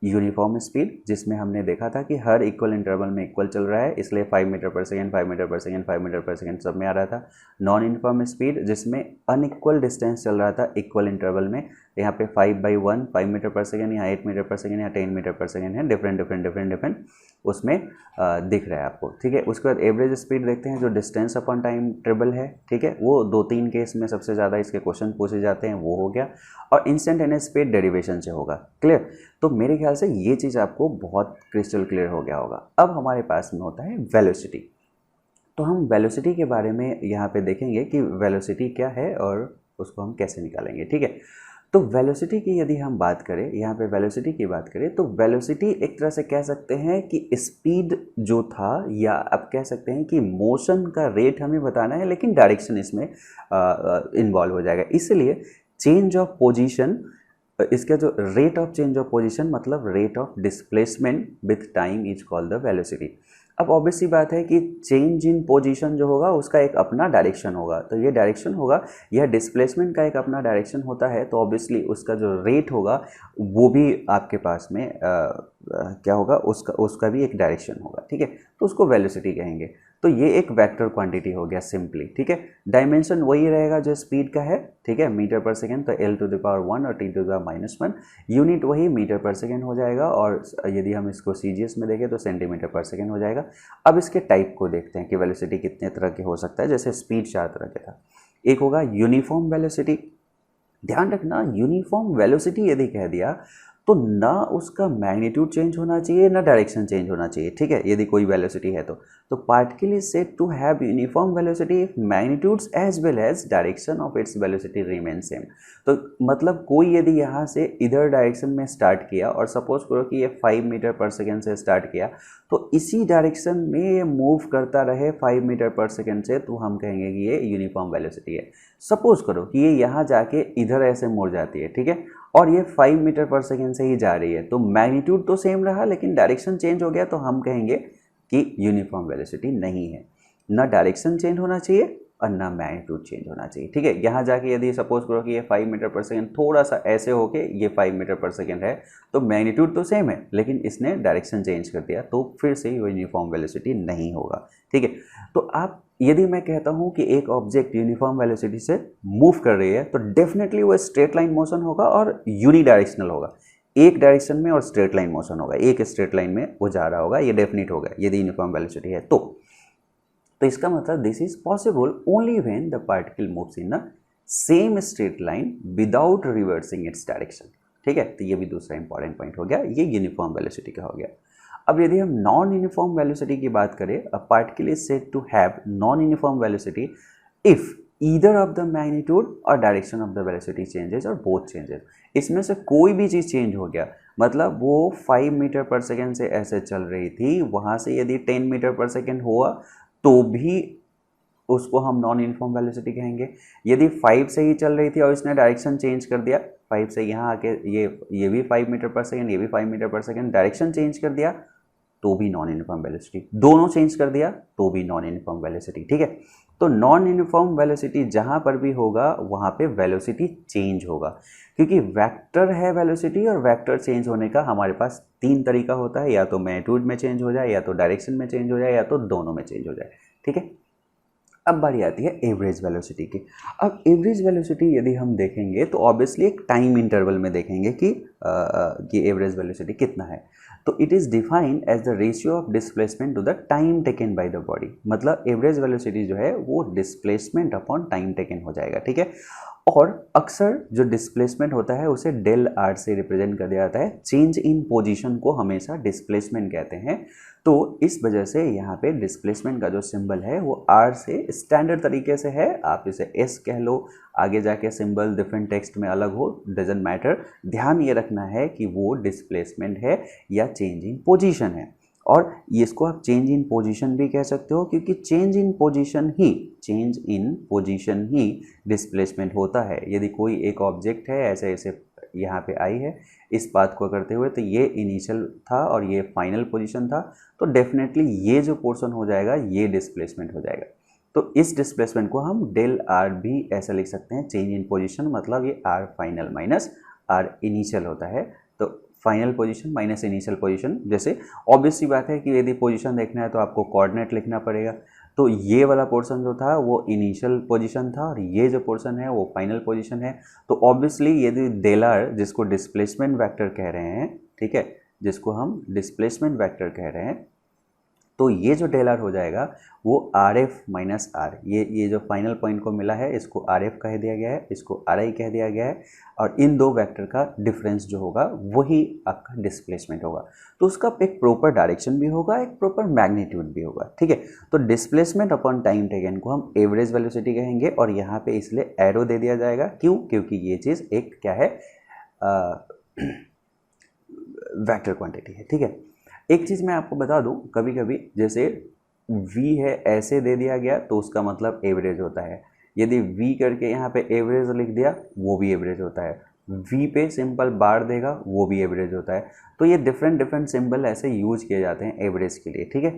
यूनिफॉर्म स्पीड, जिसमें हमने देखा था कि हर इक्वल इंटरवल में इक्वल चल रहा है, इसलिए 5 मीटर पर सेकेंड, 5 मीटर पर सेकेंड, 5 मीटर पर सेकेंड सब में आ रहा था। नॉन यूनिफॉर्म स्पीड, जिसमें अनइक्वल डिस्टेंस चल रहा था इक्वल इंटरवल में, यहाँ पे 5/1 5 मीटर पर सेकेंड, यहाँ 8 मीटर पर सेकेंड, यहाँ 10 मीटर पर सेकेंड है, डिफरेंट उसमें दिख रहा है आपको, ठीक है। उसके बाद एवरेज स्पीड देखते हैं जो डिस्टेंस अपॉन टाइम ट्रिबल है, ठीक है। वो 2-3 केस में सबसे ज़्यादा इसके क्वेश्चन पूछे जाते हैं, वो हो गया। और इंस्टेंटेनियस स्पीड डेरिवेशन से होगा, क्लियर। तो मेरे ख्याल से ये चीज़ आपको बहुत क्रिस्टल क्लियर हो गया होगा। अब हमारे पास में होता है वेलोसिटी। तो हम वेलोसिटी के बारे में यहाँ पे देखेंगे कि वेलोसिटी क्या है और उसको हम कैसे निकालेंगे, ठीक है। तो वेलोसिटी की यदि हम बात करें, यहाँ पे वेलोसिटी की बात करें, तो वेलोसिटी एक तरह से कह सकते हैं कि स्पीड जो था, या आप कह सकते हैं कि मोशन का रेट हमें बताना है, लेकिन डायरेक्शन इसमें इन्वॉल्व हो जाएगा। इसलिए चेंज ऑफ पोजीशन, इसका जो rate of change of position मतलब rate of displacement with time is called the velocity. अब ऑब्वियस सी बात है कि चेंज इन पोजीशन जो होगा उसका एक अपना डायरेक्शन होगा, तो ये डायरेक्शन होगा, यह डिस्प्लेसमेंट का एक अपना डायरेक्शन होता है, तो ऑब्वियसली उसका जो रेट होगा वो भी आपके पास में क्या होगा, उसका भी एक डायरेक्शन होगा, ठीक है। तो उसको वेलोसिटी कहेंगे। तो तो ये एक वेक्टर क्वांटिटी हो गया सिंपली, ठीक है। डायमेंशन वही रहेगा जो स्पीड का है, ठीक है, मीटर पर सेकेंड, तो L⁻1 और T⁻⁻1, यूनिट वही मीटर पर सेकेंड हो जाएगा, और यदि हम इसको CGS में देखें तो सेंटीमीटर पर सेकेंड हो जाएगा। अब इसके टाइप को देखते हैं कि वेलोसिटी कितने तरह के हो सकता है। जैसे स्पीड 4 तरह के था। एक होगा यूनिफॉर्म वेलोसिटी। ध्यान रखना, यूनिफॉर्म वेलोसिटी यदि कह दिया तो ना उसका मैग्नीट्यूड चेंज होना चाहिए ना डायरेक्शन चेंज होना चाहिए, ठीक है, यदि कोई वेलोसिटी है तो particle is said to have uniform velocity if magnitudes as well as direction of its velocity remain same. तो मतलब कोई यदि यहाँ से इधर डायरेक्शन में स्टार्ट किया और सपोज करो कि ये 5 मीटर पर सेकेंड से स्टार्ट किया, तो इसी डायरेक्शन में ये मूव करता रहे 5 मीटर पर सेकेंड से, तो हम कहेंगे कि ये यूनिफॉर्म वेलोसिटी है। सपोज करो कि ये यहाँ जाके इधर ऐसे मुड़ जाती है, ठीक है, और ये 5 मीटर पर सेकेंड से ही जा रही है, तो मैग्नीट्यूड तो सेम रहा लेकिन डायरेक्शन चेंज हो गया, तो हम कहेंगे कि यूनिफॉर्म वेलोसिटी नहीं है। ना डायरेक्शन चेंज होना चाहिए और ना मैग्नीट्यूड चेंज होना चाहिए, ठीक है। यहाँ जाके यदि सपोज करो कि ये 5 मीटर पर सेकेंड थोड़ा सा ऐसे होके ये 5 मीटर पर सेकेंड है, तो मैग्नीट्यूड तो सेम है लेकिन इसने डायरेक्शन चेंज कर दिया, तो फिर से यूनिफॉर्म वेलोसिटी नहीं होगा, ठीक है। तो आप यदि मैं कहता हूँ कि एक ऑब्जेक्ट यूनिफॉर्म वेलोसिटी से मूव कर रही है, तो डेफिनेटली वो स्ट्रेट लाइन मोशन होगा और यूनिडायरेक्शनल होगा, एक डायरेक्शन में और स्ट्रेट लाइन मोशन होगा, एक स्ट्रेट लाइन में वो जा रहा होगा, ये डेफिनेट होगा यदि यूनिफॉर्म वेलोसिटी है तो इसका मतलब this is possible only when the particle moves in a same straight line without reversing its direction, ठीक है। तो ये भी दूसरा इंपॉर्टेंट पॉइंट हो गया, ये यूनिफॉर्म वेलोसिटी का हो गया। अब यदि हम नॉन यूनिफॉर्म वेलोसिटी की बात करें, a particle is said to have non uniform velocity if either of the magnitude or direction of the velocity changes or both changes. इसमें से कोई भी चीज़ चेंज हो गया, मतलब वो 5 मीटर पर सेकेंड से ऐसे चल रही थी, वहाँ से यदि 10 मीटर पर सेकेंड हुआ तो भी उसको हम नॉन यूनिफॉर्म वेलोसिटी कहेंगे। यदि 5 से ही चल रही थी और इसने डायरेक्शन चेंज कर दिया, 5 से यहाँ आके ये भी 5 मीटर पर सेकेंड, ये भी 5 मीटर पर सेकेंड, डायरेक्शन चेंज कर दिया तो भी नॉन यूनिफॉर्म वेलोसिटी, दोनों चेंज कर दिया तो भी नॉन यूनिफॉर्म वेलोसिटी, ठीक है। तो नॉन यूनिफॉर्म वेलोसिटी जहाँ पर भी होगा वहाँ पे वेलोसिटी चेंज होगा, क्योंकि वेक्टर है वेलोसिटी, और वेक्टर चेंज होने का हमारे पास 3 तरीका होता है, या तो मैग्नीट्यूड में चेंज हो जाए, या तो डायरेक्शन में चेंज हो जाए, या तो दोनों में चेंज हो जाए, ठीक है। अब बारी आती है एवरेज वेलोसिटी की। अब एवरेज वेलोसिटी यदि हम देखेंगे तो ऑब्वियसली एक टाइम इंटरवल में देखेंगे कि एवरेज वेलोसिटी कितना है। तो it is defined as the ratio of displacement to the time taken by the body. मतलब एवरेज वेलोसिटी जो है वो डिस्प्लेसमेंट अपॉन टाइम टेकन हो जाएगा, ठीक है। और अक्सर जो डिस्प्लेसमेंट होता है उसे डेल आर से रिप्रेजेंट कर दिया जाता है। चेंज इन पोजीशन को हमेशा डिस्प्लेसमेंट कहते हैं, तो इस वजह से यहाँ पे डिस्प्लेसमेंट का जो सिंबल है वो आर से स्टैंडर्ड तरीके से है, आप इसे एस कह लो, आगे जाके सिंबल डिफरेंट टेक्स्ट में अलग हो, डजेंट मैटर। ध्यान ये रखना है कि वो डिस्प्लेसमेंट है या चेंज इन पोजीशन है, और इसको आप चेंज इन पोजीशन भी कह सकते हो, क्योंकि change in position he displacement होता है। यदि कोई एक ऑब्जेक्ट है ऐसे ऐसे यहाँ पे आई है इस बात को करते हुए, तो ये इनिशियल था और ये फाइनल पोजीशन था, तो डेफिनेटली ये जो पोर्शन हो जाएगा ये डिस्प्लेसमेंट हो जाएगा। तो इस डिस्प्लेसमेंट को हम डेल आर भी ऐसा लिख सकते हैं, चेंज इन पोजीशन, मतलब ये R final minus R initial होता है। तो final position minus initial position, जैसे ऑब्वियस सी बात है कि यदि पोजीशन देखना है तो आपको कोऑर्डिनेट लिखना पड़ेगा, तो ये वाला पोर्शन जो था वो इनिशियल पोजीशन था और ये जो पोर्शन है वो फाइनल पोजीशन है। तो ऑब्वियसली यदि डेल आर, जिसको डिस्प्लेसमेंट वेक्टर कह रहे हैं, ठीक है, जिसको हम डिस्प्लेसमेंट वेक्टर कह रहे हैं, तो ये जो डेल आर हो जाएगा वो आर एफ माइनस आर, ये जो फाइनल पॉइंट को मिला है इसको आर एफ कह दिया गया है, इसको आर आई कह दिया गया है, और इन दो वेक्टर का डिफरेंस जो होगा वही आपका डिस्प्लेसमेंट होगा। तो उसका एक प्रॉपर डायरेक्शन भी होगा, एक प्रॉपर मैग्नीट्यूड भी होगा, ठीक है। तो डिस्प्लेसमेंट अपॉन टाइम टेकन को हम एवरेज वेलोसिटी कहेंगे, और यहाँ पे इसलिए एरो दे दिया जाएगा, क्यों? क्योंकि ये चीज़ एक क्या है, वेक्टर क्वांटिटी है, ठीक है। एक चीज़ मैं आपको बता दूं, कभी कभी जैसे v है ऐसे दे दिया गया तो उसका मतलब एवरेज होता है, यदि v करके यहाँ पे एवरेज लिख दिया वो भी एवरेज होता है, v पे सिंपल बार देगा वो भी एवरेज होता है। तो ये डिफरेंट सिंबल ऐसे यूज किए जाते हैं एवरेज के लिए, ठीक है।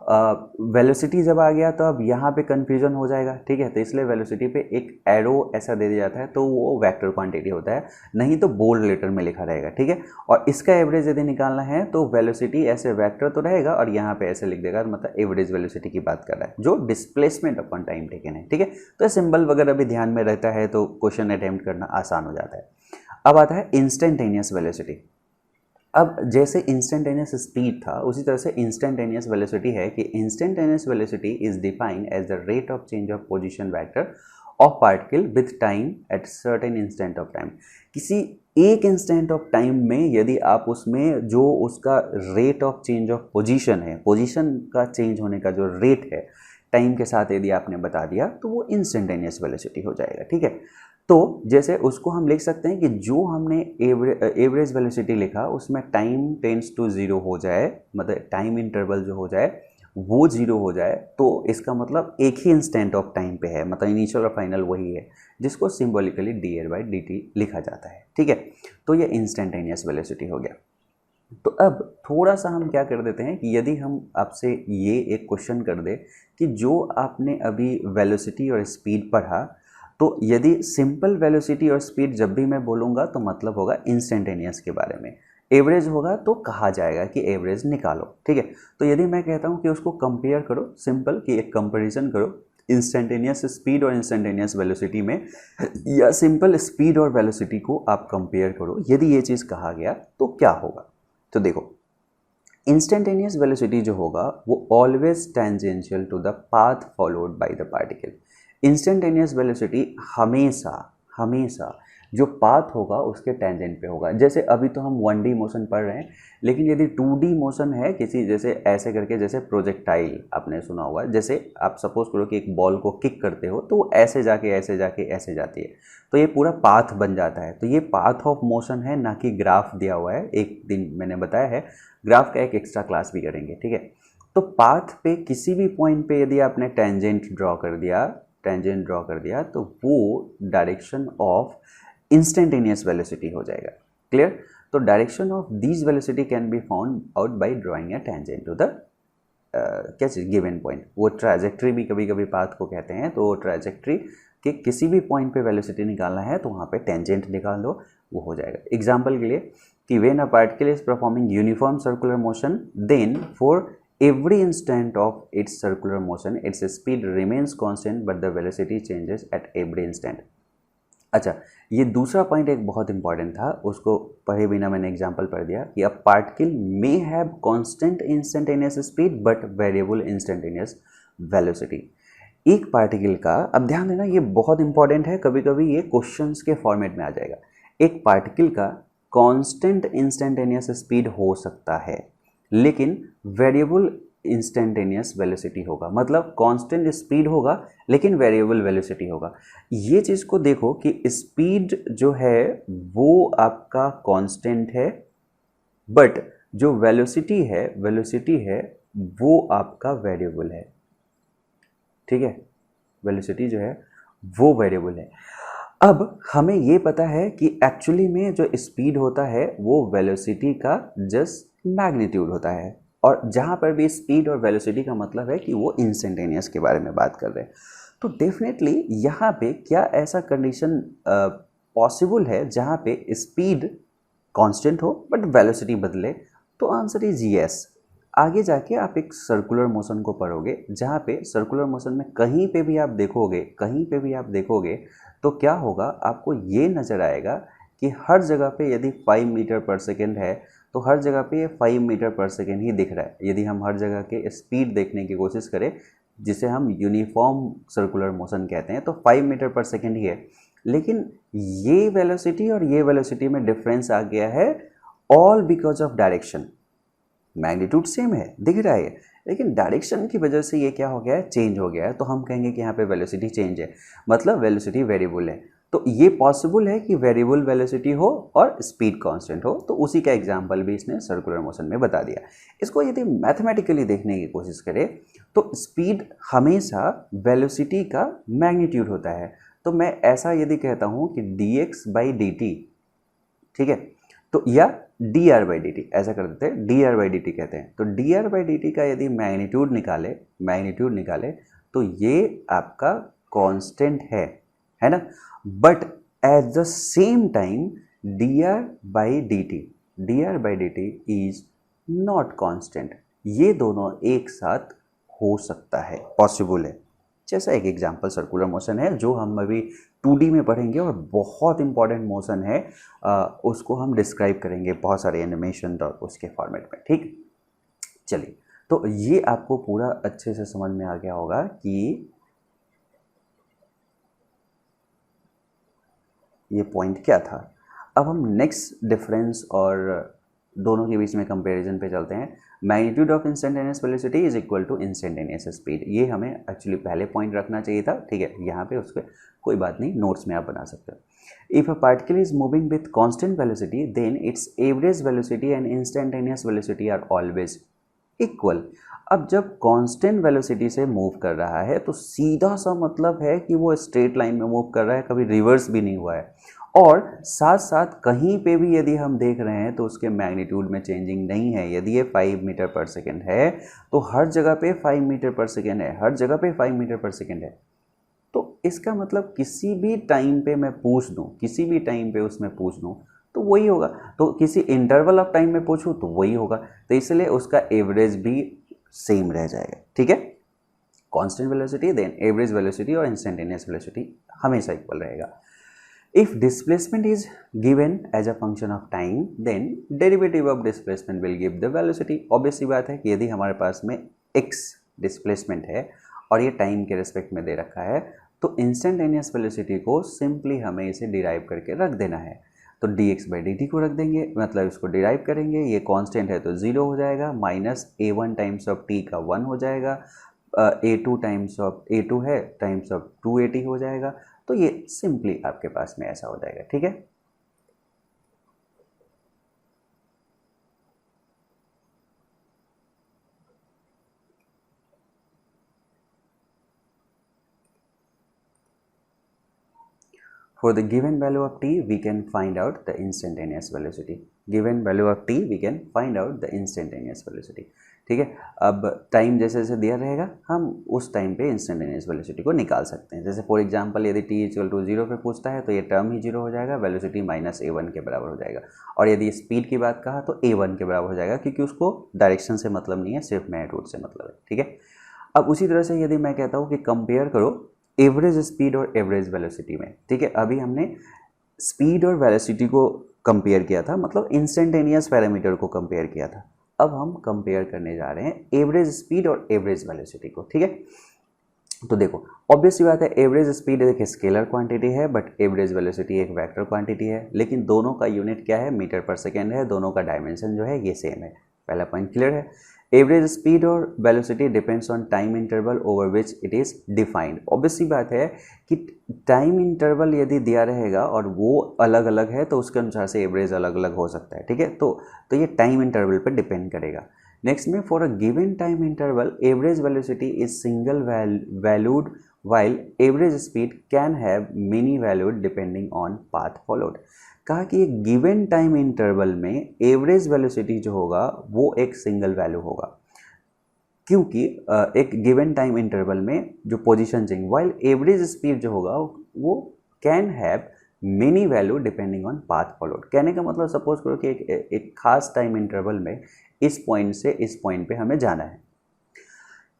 वेलोसिटी जब आ गया तो अब यहाँ पे कन्फ्यूजन हो जाएगा, ठीक है। तो इसलिए वेलोसिटी पे एक एरो ऐसा दे दिया जाता है तो वो वेक्टर क्वांटिटी होता है, नहीं तो बोल्ड लेटर में लिखा रहेगा, ठीक है। और इसका एवरेज यदि निकालना है तो वेलोसिटी ऐसे वेक्टर तो रहेगा और यहाँ पे ऐसे लिख देगा, मतलब एवरेज वेलोसिटी की बात कर रहा है जो डिस्प्लेसमेंट अपॉन टाइम टेकन है, ठीक है। तो सिंबल वगैरह भी ध्यान में रहता है तो क्वेश्चन अटेम्प्ट करना आसान हो जाता है। अब आता है इंस्टेंटेनियस वेलोसिटी। अब जैसे इंस्टेंटेनियस स्पीड था उसी तरह से इंस्टेंटेनियस वेलोसिटी है कि instantaneous velocity is defined as the rate of change of position vector of particle with time at certain instant of time. किसी एक इंस्टेंट ऑफ टाइम में यदि आप उसमें जो उसका rate of change of position है, पोजीशन का चेंज होने का जो रेट है टाइम के साथ यदि आपने बता दिया तो वो इंस्टेंटेनियस वेलोसिटी हो जाएगा, ठीक है। तो जैसे उसको हम लिख सकते हैं कि जो हमने एवरेज वेलोसिटी लिखा उसमें टाइम टेंड्स टू जीरो हो जाए, मतलब टाइम इंटरवल जो हो जाए वो जीरो हो जाए, तो इसका मतलब एक ही इंस्टेंट ऑफ टाइम पे है, मतलब इनिशियल और फाइनल वही है, जिसको सिंबॉलिकली dr/dt लिखा जाता है, ठीक है। तो ये इंस्टेंटेनियस वेलोसिटी हो गया। तो अब थोड़ा सा हम क्या कर देते हैं कि यदि हम आपसे ये एक क्वेश्चन कर दे कि जो आपने अभी वेलोसिटी और स्पीड पढ़ा, तो यदि सिंपल वेलोसिटी और स्पीड जब भी मैं बोलूँगा तो मतलब होगा इंस्टेंटेनियस के बारे में, एवरेज होगा तो कहा जाएगा कि एवरेज निकालो, ठीक है। तो यदि मैं कहता हूँ कि उसको कंपेयर करो, सिंपल कि एक कंपैरिजन करो इंस्टेंटेनियस स्पीड और इंस्टेंटेनियस वेलोसिटी में, या सिंपल स्पीड और वेलोसिटी को आप कंपेयर करो, यदि ये चीज़ कहा गया तो क्या होगा। तो देखो, इंस्टेंटेनियस वेलोसिटी जो होगा वो always tangential to the path followed by the particle. Instantaneous velocity हमेशा हमेशा जो पाथ होगा उसके टेंजेंट पे होगा। जैसे अभी तो हम 1D मोशन पढ़ रहे हैं, लेकिन यदि 2D मोशन है किसी, जैसे ऐसे करके, जैसे प्रोजेक्टाइल आपने सुना होगा, जैसे आप सपोज करो कि एक बॉल को किक करते हो तो वो ऐसे जाके ऐसे जाके ऐसे जाती है, तो ये पूरा पाथ बन जाता है। तो ये पाथ ऑफ मोशन है, ना कि ग्राफ दिया हुआ है। एक दिन मैंने बताया है, ग्राफ का एक एक्स्ट्रा क्लास भी करेंगे, ठीक है। तो पाथ पे किसी भी पॉइंट पे यदि आपने टेंजेंट ड्रॉ कर दिया तो वो डायरेक्शन ऑफ इंस्टेंटेनियस वेलोसिटी हो जाएगा, क्लियर। तो direction of this velocity can be found out by drawing a tangent to the क्या चीज़, गिवन पॉइंट। वो ट्रैजेक्टरी भी कभी कभी पाथ को कहते हैं, तो ट्रैजेक्टरी के किसी भी पॉइंट पे वेलोसिटी निकालना है तो वहाँ पे टेंजेंट निकाल लो, वो हो जाएगा। एग्जाम्पल के लिए कि when a particle is performing uniform circular motion, then for every instant of its circular motion its speed remains constant but the velocity changes at every instant। अच्छा, ये दूसरा पॉइंट एक बहुत इंपॉर्टेंट था, उसको पढ़े बिना मैंने एग्जांपल पढ़ दिया कि a particle may have constant instantaneous speed but variable instantaneous velocity. एक पार्टिकल का, अब ध्यान देना ये बहुत इंपॉर्टेंट है, कभी कभी ये क्वेश्चंस के फॉर्मेट में आ जाएगा। एक पार्टिकल का कांस्टेंट इंस्टेंटेनियस स्पीड हो सकता है लेकिन वेरिएबल इंस्टेंटेनियस वेलोसिटी होगा, मतलब कांस्टेंट स्पीड होगा लेकिन वेरिएबल वेलोसिटी होगा। ये चीज़ को देखो कि स्पीड जो है वो आपका कांस्टेंट है, बट जो वेलोसिटी है वो आपका वेरिएबल है, ठीक है। वेलोसिटी जो है वो वेरिएबल है। अब हमें ये पता है कि एक्चुअली में जो स्पीड होता है वो वेलोसिटी का जस्ट मैग्नीट्यूड होता है, और जहाँ पर भी स्पीड और वेलोसिटी का मतलब है कि वो इंस्टेंटेनियस के बारे में बात कर रहे हैं। तो डेफिनेटली यहाँ पे क्या ऐसा कंडीशन पॉसिबल है जहाँ पे स्पीड कांस्टेंट हो बट वेलोसिटी बदले? तो आंसर इज यस। आगे जाके आप एक सर्कुलर मोशन को पढ़ोगे जहाँ पे सर्कुलर मोशन में कहीं पे भी आप देखोगे तो क्या होगा, आपको ये नज़र आएगा कि हर जगह पे यदि 5 मीटर पर सेकेंड है तो हर जगह पे ये 5 मीटर पर सेकेंड ही दिख रहा है। यदि हम हर जगह के स्पीड देखने की कोशिश करें, जिसे हम यूनिफॉर्म सर्कुलर मोशन कहते हैं, तो 5 मीटर पर सेकेंड ही है। लेकिन ये वेलोसिटी और ये वेलोसिटी में डिफरेंस आ गया है, all because of direction. Magnitude same है, दिख रहा है, लेकिन डायरेक्शन की वजह से ये क्या हो गया है, चेंज हो गया है। तो हम कहेंगे कि यहाँ पे वेलोसिटी चेंज है, मतलब वेलोसिटी वेरिएबल है। तो ये पॉसिबल है कि वेरिएबल वेलोसिटी हो और स्पीड कांस्टेंट हो, तो उसी का एग्जांपल भी इसने सर्कुलर मोशन में बता दिया। इसको यदि मैथमेटिकली देखने की कोशिश करें तो स्पीड हमेशा वेलोसिटी का मैग्नीट्यूड होता है। तो मैं ऐसा यदि कहता हूँ कि dx/dt, ठीक है, तो या D R by D T, ऐसा कर देते हैं, D R by D T कहते हैं। तो D R by D T का यदि मैग्नीट्यूड निकाले तो ये आपका कांस्टेंट है ना। But at the same time D R by D T is not constant. ये दोनों एक साथ हो सकता है, पॉसिबल है। जैसा एक एग्जांपल सर्कुलर मोशन है जो हम अभी 2D में पढ़ेंगे और बहुत इंपॉर्टेंट मोशन है, उसको हम डिस्क्राइब करेंगे बहुत सारे एनिमेशन और उसके फॉर्मेट में, ठीक। चलिए, तो ये आपको पूरा अच्छे से समझ में आ गया होगा कि ये पॉइंट क्या था। अब हम नेक्स्ट डिफरेंस और दोनों के बीच में कंपैरिजन पे चलते हैं। Magnitude of instantaneous velocity is equal to instantaneous speed. ये हमें एक्चुअली पहले पॉइंट रखना चाहिए था, ठीक है। यहाँ पे उसके कोई बात नहीं, नोट्स में आप बना सकते हो। If a particle is moving with constant velocity then its average velocity and instantaneous velocity are always equal. अब जब कांस्टेंट वेलोसिटी से मूव कर रहा है तो सीधा सा मतलब है कि वो स्ट्रेट लाइन में मूव कर रहा है, कभी रिवर्स भी नहीं हुआ है। और साथ साथ कहीं पे भी यदि हम देख रहे हैं तो उसके मैग्नीट्यूड में चेंजिंग नहीं है। यदि ये 5 मीटर पर सेकेंड है तो हर जगह पे 5 मीटर पर सेकेंड है, हर जगह पे 5 मीटर पर सेकेंड है। तो इसका मतलब किसी भी टाइम पे मैं पूछ दूँ, किसी भी टाइम पे उसमें पूछ दूँ तो वही होगा। तो किसी इंटरवल ऑफ टाइम में पूछूँ तो वही होगा। तो इसलिए उसका एवरेज भी सेम रह जाएगा, ठीक है। Constant velocity then average velocity और इंस्टेंटेनियस वेलोसिटी हमेशा इक्वल रहेगा। If displacement is given as a function of time, then derivative of displacement will give the velocity। obvious सी बात है कि यदि हमारे पास में x displacement है और ये टाइम के रिस्पेक्ट में दे रखा है तो इंस्टेंटेनियस वेलोसिटी को सिंपली हमें इसे डिराइव करके रख देना है। तो dx बाई dt को रख देंगे, मतलब इसको डिराइव करेंगे। ये कांस्टेंट है तो 0 हो जाएगा, minus a1 times of t का 1 हो जाएगा, a2 टाइम्स ऑफ a2 है टाइम्स ऑफ 2at हो जाएगा। तो ये सिंपली आपके पास में ऐसा हो जाएगा, ठीक है। For the given value of t, we can find out the instantaneous velocity. Given value of t, we can find out the instantaneous velocity. ठीक है। अब टाइम जैसे जैसे दिया रहेगा हम उस टाइम पे इंस्टेंटेनियस वेलोसिटी को निकाल सकते हैं। जैसे फॉर एग्जांपल यदि t इक्वल टू 0 पे पूछता है तो ये टर्म ही 0 हो जाएगा, वेलोसिटी माइनस a1 के बराबर हो जाएगा। और यदि स्पीड की बात कहा तो a1 के बराबर हो जाएगा, क्योंकि उसको डायरेक्शन से मतलब नहीं है, सिर्फ मैग्नीट्यूड से मतलब है, ठीक है। अब उसी तरह से यदि मैं कहता हूँ कि कंपेयर करो एवरेज स्पीड और एवरेज वेलोसिटी में, ठीक है। अभी हमने स्पीड और वेलोसिटी को कंपेयर किया था, मतलब इंस्टेंटेनियस पैरामीटर को कंपेयर किया था। अब हम कंपेयर करने जा रहे हैं एवरेज स्पीड और एवरेज वेलोसिटी को, ठीक है। तो देखो, ऑब्वियस सी बात है, एवरेज स्पीड एक स्केलर क्वांटिटी है बट एवरेज वेलोसिटी एक वेक्टर क्वांटिटी है। लेकिन दोनों का यूनिट क्या है, मीटर पर सेकेंड है। दोनों का डायमेंशन जो है ये सेम है। पहला पॉइंट क्लियर है। एवरेज स्पीड और velocity depends on time interval over which it is defined. Obvious सी बात है कि टाइम इंटरवल यदि दिया रहेगा और वो अलग अलग है तो उसके अनुसार से एवरेज अलग अलग हो सकता है, ठीक है। तो ये टाइम इंटरवल पर डिपेंड करेगा। नेक्स्ट में, for a given time interval average velocity is single valued while average speed can have many valued depending on path followed. कहा कि एक गिवन टाइम इंटरवल में एवरेज वेलोसिटी जो होगा वो एक सिंगल वैल्यू होगा, क्योंकि एक गिवन टाइम इंटरवल में जो position change, while average speed जो होगा वो can have many value depending on path followed. कहने का मतलब, सपोज करो कि एक खास टाइम इंटरवल में इस पॉइंट से इस पॉइंट पे हमें जाना है।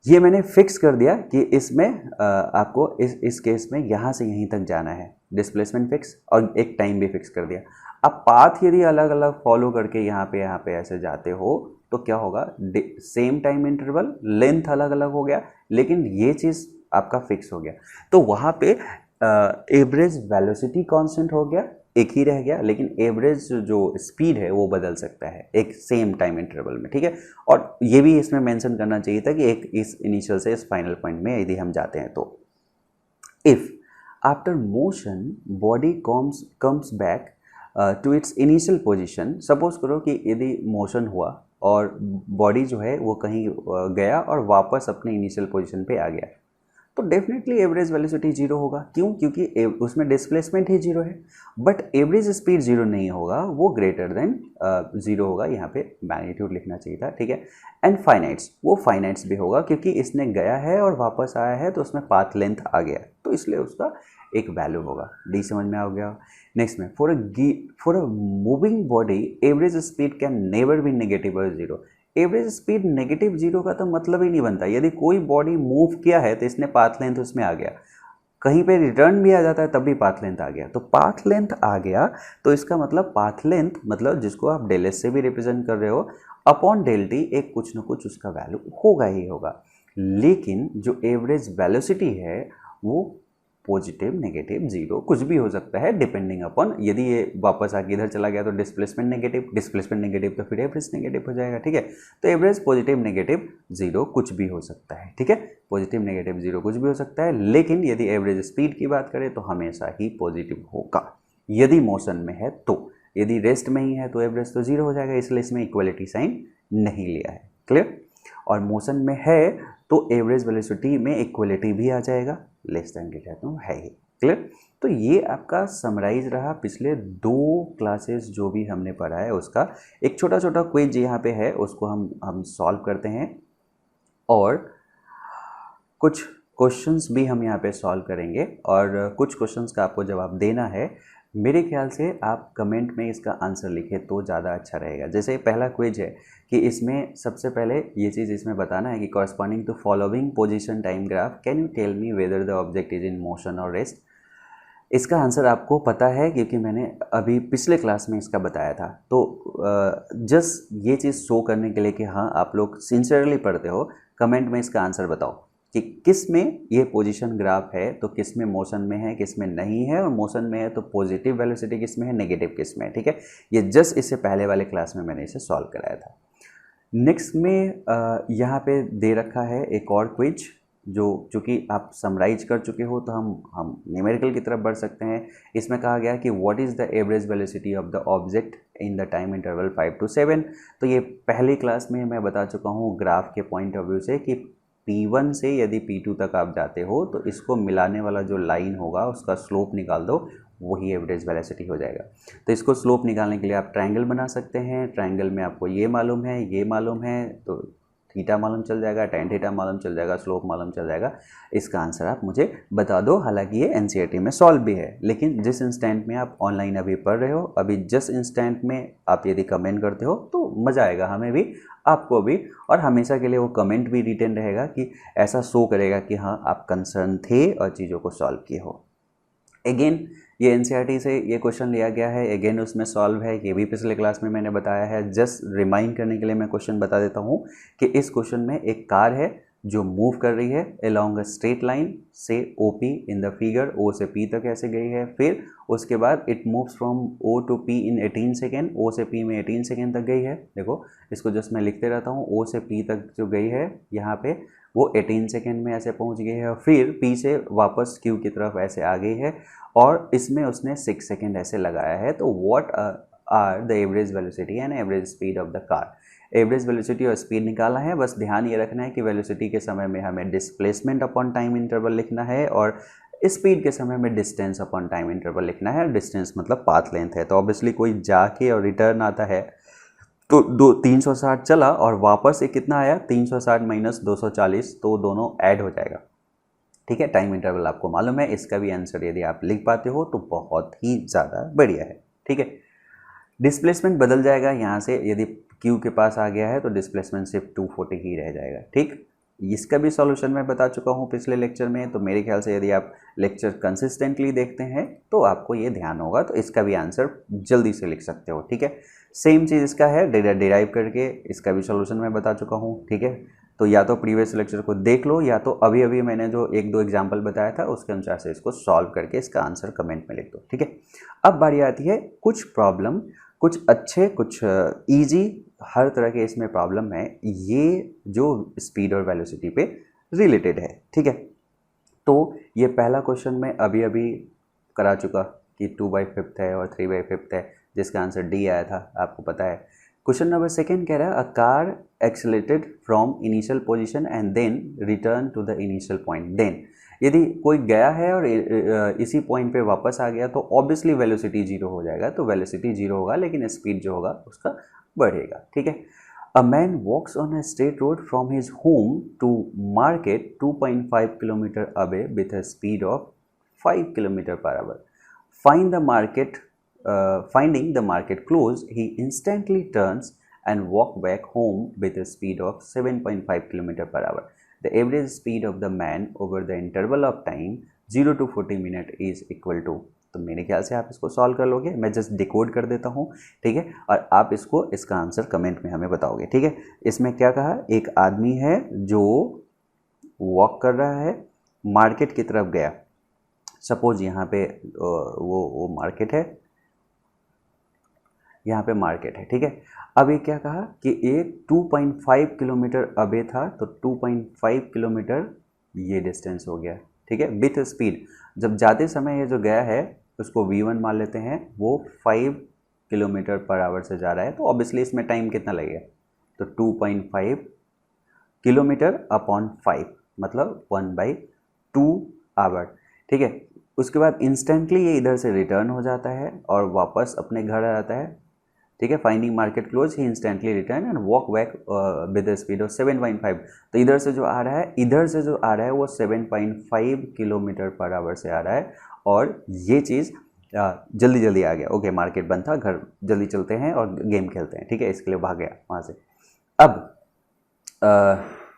ये मैंने फिक्स कर दिया कि इसमें आपको इस केस में यहाँ से यहीं तक जाना है, डिस्प्लेसमेंट फिक्स, और एक टाइम भी फिक्स कर दिया। अब पाथ यदि अलग अलग फॉलो करके यहाँ पे ऐसे जाते हो तो क्या होगा, सेम टाइम इंटरवल, लेंथ अलग अलग हो गया, लेकिन ये चीज़ आपका फिक्स हो गया। तो वहाँ पे एवरेज वेलोसिटी कांस्टेंट हो गया, एक ही रह गया, लेकिन एवरेज जो स्पीड है वो बदल सकता है एक सेम टाइम इंटरवल में, ठीक है। और ये भी इसमें मेंशन करना चाहिए था कि एक इस इनिशियल से इस फाइनल पॉइंट में यदि हम जाते हैं तो, if after motion body comes back to its initial position. Suppose करो कि यदि मोशन हुआ और बॉडी जो है वो कहीं गया और वापस अपने इनिशियल पोजीशन पे आ गया, तो डेफिनेटली एवरेज वेलोसिटी जीरो होगा। क्यों? क्योंकि उसमें डिस्प्लेसमेंट ही जीरो है, बट एवरेज स्पीड जीरो नहीं होगा, वो ग्रेटर देन जीरो होगा। यहाँ पे मैग्नीट्यूड लिखना चाहिए था, ठीक है। एंड फाइनाइट्स, वो फाइनाइट्स भी होगा क्योंकि इसने गया है और वापस आया है तो उसमें पाथ लेंथ आ गया, तो इसलिए उसका एक वैल्यू होगा। डी समझ में आ गया। नेक्स्ट में for a moving body average speed can never be negative or zero. Average speed negative zero का तो मतलब ही नहीं बनता। यदि कोई बॉडी मूव किया है तो इसने पाथ लेंथ उसमें आ गया, कहीं पे रिटर्न भी आ जाता है तब भी पाथ लेंथ आ गया, तो पाथ लेंथ आ गया तो इसका मतलब पाथ लेंथ मतलब जिसको आप डेल एस से भी रिप्रेजेंट कर रहे हो अपॉन डेल टी, एक कुछ न कुछ उसका वैल्यू होगा ही होगा। लेकिन जो एवरेज वेलोसिटी है वो पॉजिटिव नेगेटिव जीरो कुछ भी हो सकता है डिपेंडिंग अपॉन, यदि ये वापस आके इधर चला गया तो डिस्प्लेसमेंट नेगेटिव तो फिर एवरेज नेगेटिव हो जाएगा, ठीक है। तो एवरेज पॉजिटिव नेगेटिव जीरो कुछ भी हो सकता है, ठीक है। पॉजिटिव नेगेटिव जीरो कुछ भी हो सकता है, लेकिन यदि एवरेज स्पीड की बात करें तो हमेशा ही पॉजिटिव होगा यदि मोशन में है तो। यदि रेस्ट में ही है तो एवरेज तो जीरो हो जाएगा, इसलिए इसमें इक्वलिटी साइन नहीं लिया है, क्लियर। और मोशन में है तो एवरेज वेलोसिटी में इक्वलिटी भी आ जाएगा, लेस देन ग्रेटर तो है ही, क्लियर। तो ये आपका समराइज रहा पिछले 2 क्लासेस जो भी हमने पढ़ा है उसका। एक छोटा छोटा क्विज यहाँ पे है, उसको हम सॉल्व करते हैं और कुछ क्वेश्चंस भी हम यहाँ पे सॉल्व करेंगे और कुछ क्वेश्चंस का आपको जवाब देना है। मेरे ख्याल से आप कमेंट में इसका आंसर लिखें तो ज़्यादा अच्छा रहेगा। जैसे पहला क्विज है कि इसमें सबसे पहले ये चीज़ इसमें बताना है कि corresponding to following position time graph can you tell me whether the object is in motion और रेस्ट। इसका आंसर आपको पता है क्योंकि मैंने अभी पिछले क्लास में इसका बताया था। तो जस्ट ये चीज़ शो करने के लिए कि हाँ आप लोग सिंसियरली पढ़ते हो, कमेंट में इसका आंसर बताओ कि किस में ये पोजीशन ग्राफ है, तो किस में मोशन में है, किस में नहीं है, और मोशन में है तो पॉजिटिव वेलोसिटी किस में है, नेगेटिव किस में है, ठीक है। ये जस्ट इससे पहले वाले क्लास में मैंने इसे सॉल्व कराया था। नेक्स्ट में यहाँ पे दे रखा है एक और क्विज जो चूँकि आप समराइज कर चुके हो तो हम न्यूमेरिकल की तरफ बढ़ सकते हैं। इसमें कहा गया कि what is the average velocity of the object in the time interval 5 to 7। तो ये पहली क्लास में मैं बता चुका हूँ ग्राफ के पॉइंट ऑफ व्यू से कि P1 से यदि P2 तक आप जाते हो तो इसको मिलाने वाला जो लाइन होगा उसका स्लोप निकाल दो, वही एवरेज वेलोसिटी हो जाएगा। तो इसको स्लोप निकालने के लिए आप ट्रायंगल बना सकते हैं। ट्रायंगल में आपको ये मालूम है, ये मालूम है, तो थीटा मालूम चल जाएगा, tan थीटा मालूम चल जाएगा, स्लोप मालूम चल जाएगा। इसका आंसर आप मुझे बता दो। हालांकि ये एनसीईआरटी में सॉल्व भी है, लेकिन जिस इंस्टेंट में आप ऑनलाइन अभी पढ़ रहे हो, अभी जिस इंस्टेंट में आप यदि कमेंट करते हो तो मज़ा आएगा हमें भी, आपको भी, और हमेशा के लिए वो कमेंट भी रिटेन रहेगा कि ऐसा शो करेगा कि हाँ आप कंसर्न थे और चीज़ों को सॉल्व किए हो। अगेन ये एनसीईआरटी से ये क्वेश्चन लिया गया है, अगेन उसमें सॉल्व है, ये भी पिछले क्लास में मैंने बताया है। जस्ट रिमाइंड करने के लिए मैं क्वेश्चन बता देता हूँ कि इस क्वेश्चन में एक कार है जो मूव कर रही है अलोंग अ स्ट्रेट लाइन से OP in the figure, O से पी तक ऐसे गई है, फिर उसके बाद it moves from O to P in 18 second, O से पी में 18 सेकेंड तक गई है। देखो इसको जस्ट मैं लिखते रहता हूँ, ओ से पी तक जो गई है यहाँ पे वो 18 सेकेंड में ऐसे पहुँच गई है, और फिर पी से वापस क्यू की तरफ ऐसे आ गई है और इसमें उसने 6 सेकेंड ऐसे लगाया है। तो what are the average velocity and average speed of the car. Average velocity और स्पीड निकालना है, बस ध्यान ये रखना है कि वेलोसिटी के समय में हमें डिस्प्लेसमेंट अपॉन टाइम इंटरवल लिखना है और स्पीड के समय में डिस्टेंस अपॉन टाइम इंटरवल लिखना है। डिस्टेंस मतलब पाथ लेंथ है, तो ऑब्वियसली कोई जाके और रिटर्न आता है तो 360 चला और वापस एक कितना आया 360 माइनस 240, तो दोनों ऐड हो जाएगा, ठीक है। टाइम इंटरवल आपको मालूम है, इसका भी आंसर यदि आप लिख पाते हो तो बहुत ही ज़्यादा बढ़िया है, ठीक है। डिस्प्लेसमेंट बदल जाएगा यहाँ से, यदि क्यू के पास आ गया है तो डिस्प्लेसमेंट सिर्फ 240 ही रह जाएगा, ठीक। इसका भी सॉल्यूशन मैं बता चुका हूँ पिछले लेक्चर में, तो मेरे ख्याल से यदि आप लेक्चर कंसिस्टेंटली देखते हैं तो आपको ये ध्यान होगा, तो इसका भी आंसर जल्दी से लिख सकते हो, ठीक है। सेम चीज़ इसका है, डिराइव करके इसका भी सॉल्यूशन मैं बता चुका हूँ, ठीक है। तो या तो प्रीवियस लेक्चर को देख लो या तो अभी अभी मैंने जो 1-2 एग्जाम्पल बताया था उसके अनुसार से इसको सॉल्व करके इसका आंसर कमेंट में लिख दो, ठीक है। अब बारी आती है कुछ प्रॉब्लम, कुछ अच्छे कुछ इजी, हर तरह के इसमें प्रॉब्लम है, ये जो स्पीड और वेलोसिटी पे रिलेटेड है, ठीक है। तो ये पहला क्वेश्चन मैं अभी अभी करा चुका कि 2/5 है और 3/5 है, जिसका आंसर डी आया था, आपको पता है। क्वेश्चन नंबर सेकेंड कह रहा है a car accelerated from initial position and then return to the initial point, then यदि कोई गया है और इसी पॉइंट पे वापस आ गया तो ऑब्वियसली वेलोसिटी जीरो हो जाएगा, तो वेलोसिटी जीरो होगा लेकिन स्पीड जो होगा उसका बढ़ेगा, ठीक है। A man walks on a straight road from his home to market 2.5 kilometre away with a speed of 5 kilometre per hour. Find the market, finding the market closed, he instantly turns and walk back home with a speed of 7.5 km per hour. The average speed of the man over the interval of time 0 to 40 minute is equal to, तो मेरे ख्याल से आप इसको solve कर लोगे, मैं just decode कर देता हूँ, ठीक है, और आप इसको इसका आंसर कमेंट में हमें बताओगे, ठीक है। इसमें क्या कहा, एक आदमी है जो वॉक कर रहा है, मार्केट की तरफ गया, सपोज यहाँ पे वो मार्केट है, यहाँ पे मार्केट है, ठीक है। अब ये क्या कहा कि ये 2.5 किलोमीटर अबे था, तो 2.5 किलोमीटर ये डिस्टेंस हो गया, ठीक है, विथ स्पीड। जब जाते समय ये जो गया है उसको v1 मान लेते हैं, वो 5 किलोमीटर पर आवर से जा रहा है, तो ऑब्वियसली इसमें टाइम कितना लगेगा, तो 2.5 किलोमीटर अपॉन 5 मतलब 1/2 आवर, ठीक है। उसके बाद इंस्टेंटली ये इधर से रिटर्न हो जाता है और वापस अपने घर आ जाता है, ठीक है। Finding market close, he instantly return and walk back with speed of 7.5। तो इधर से जो आ रहा है, इधर से जो आ रहा है वो 7.5 किलोमीटर पर आवर से आ रहा है, और ये चीज़ जल्दी जल्दी आ गया, ओके मार्केट बंद था, घर जल्दी चलते हैं और गेम खेलते हैं, ठीक है, इसके लिए भाग गया वहाँ से। अब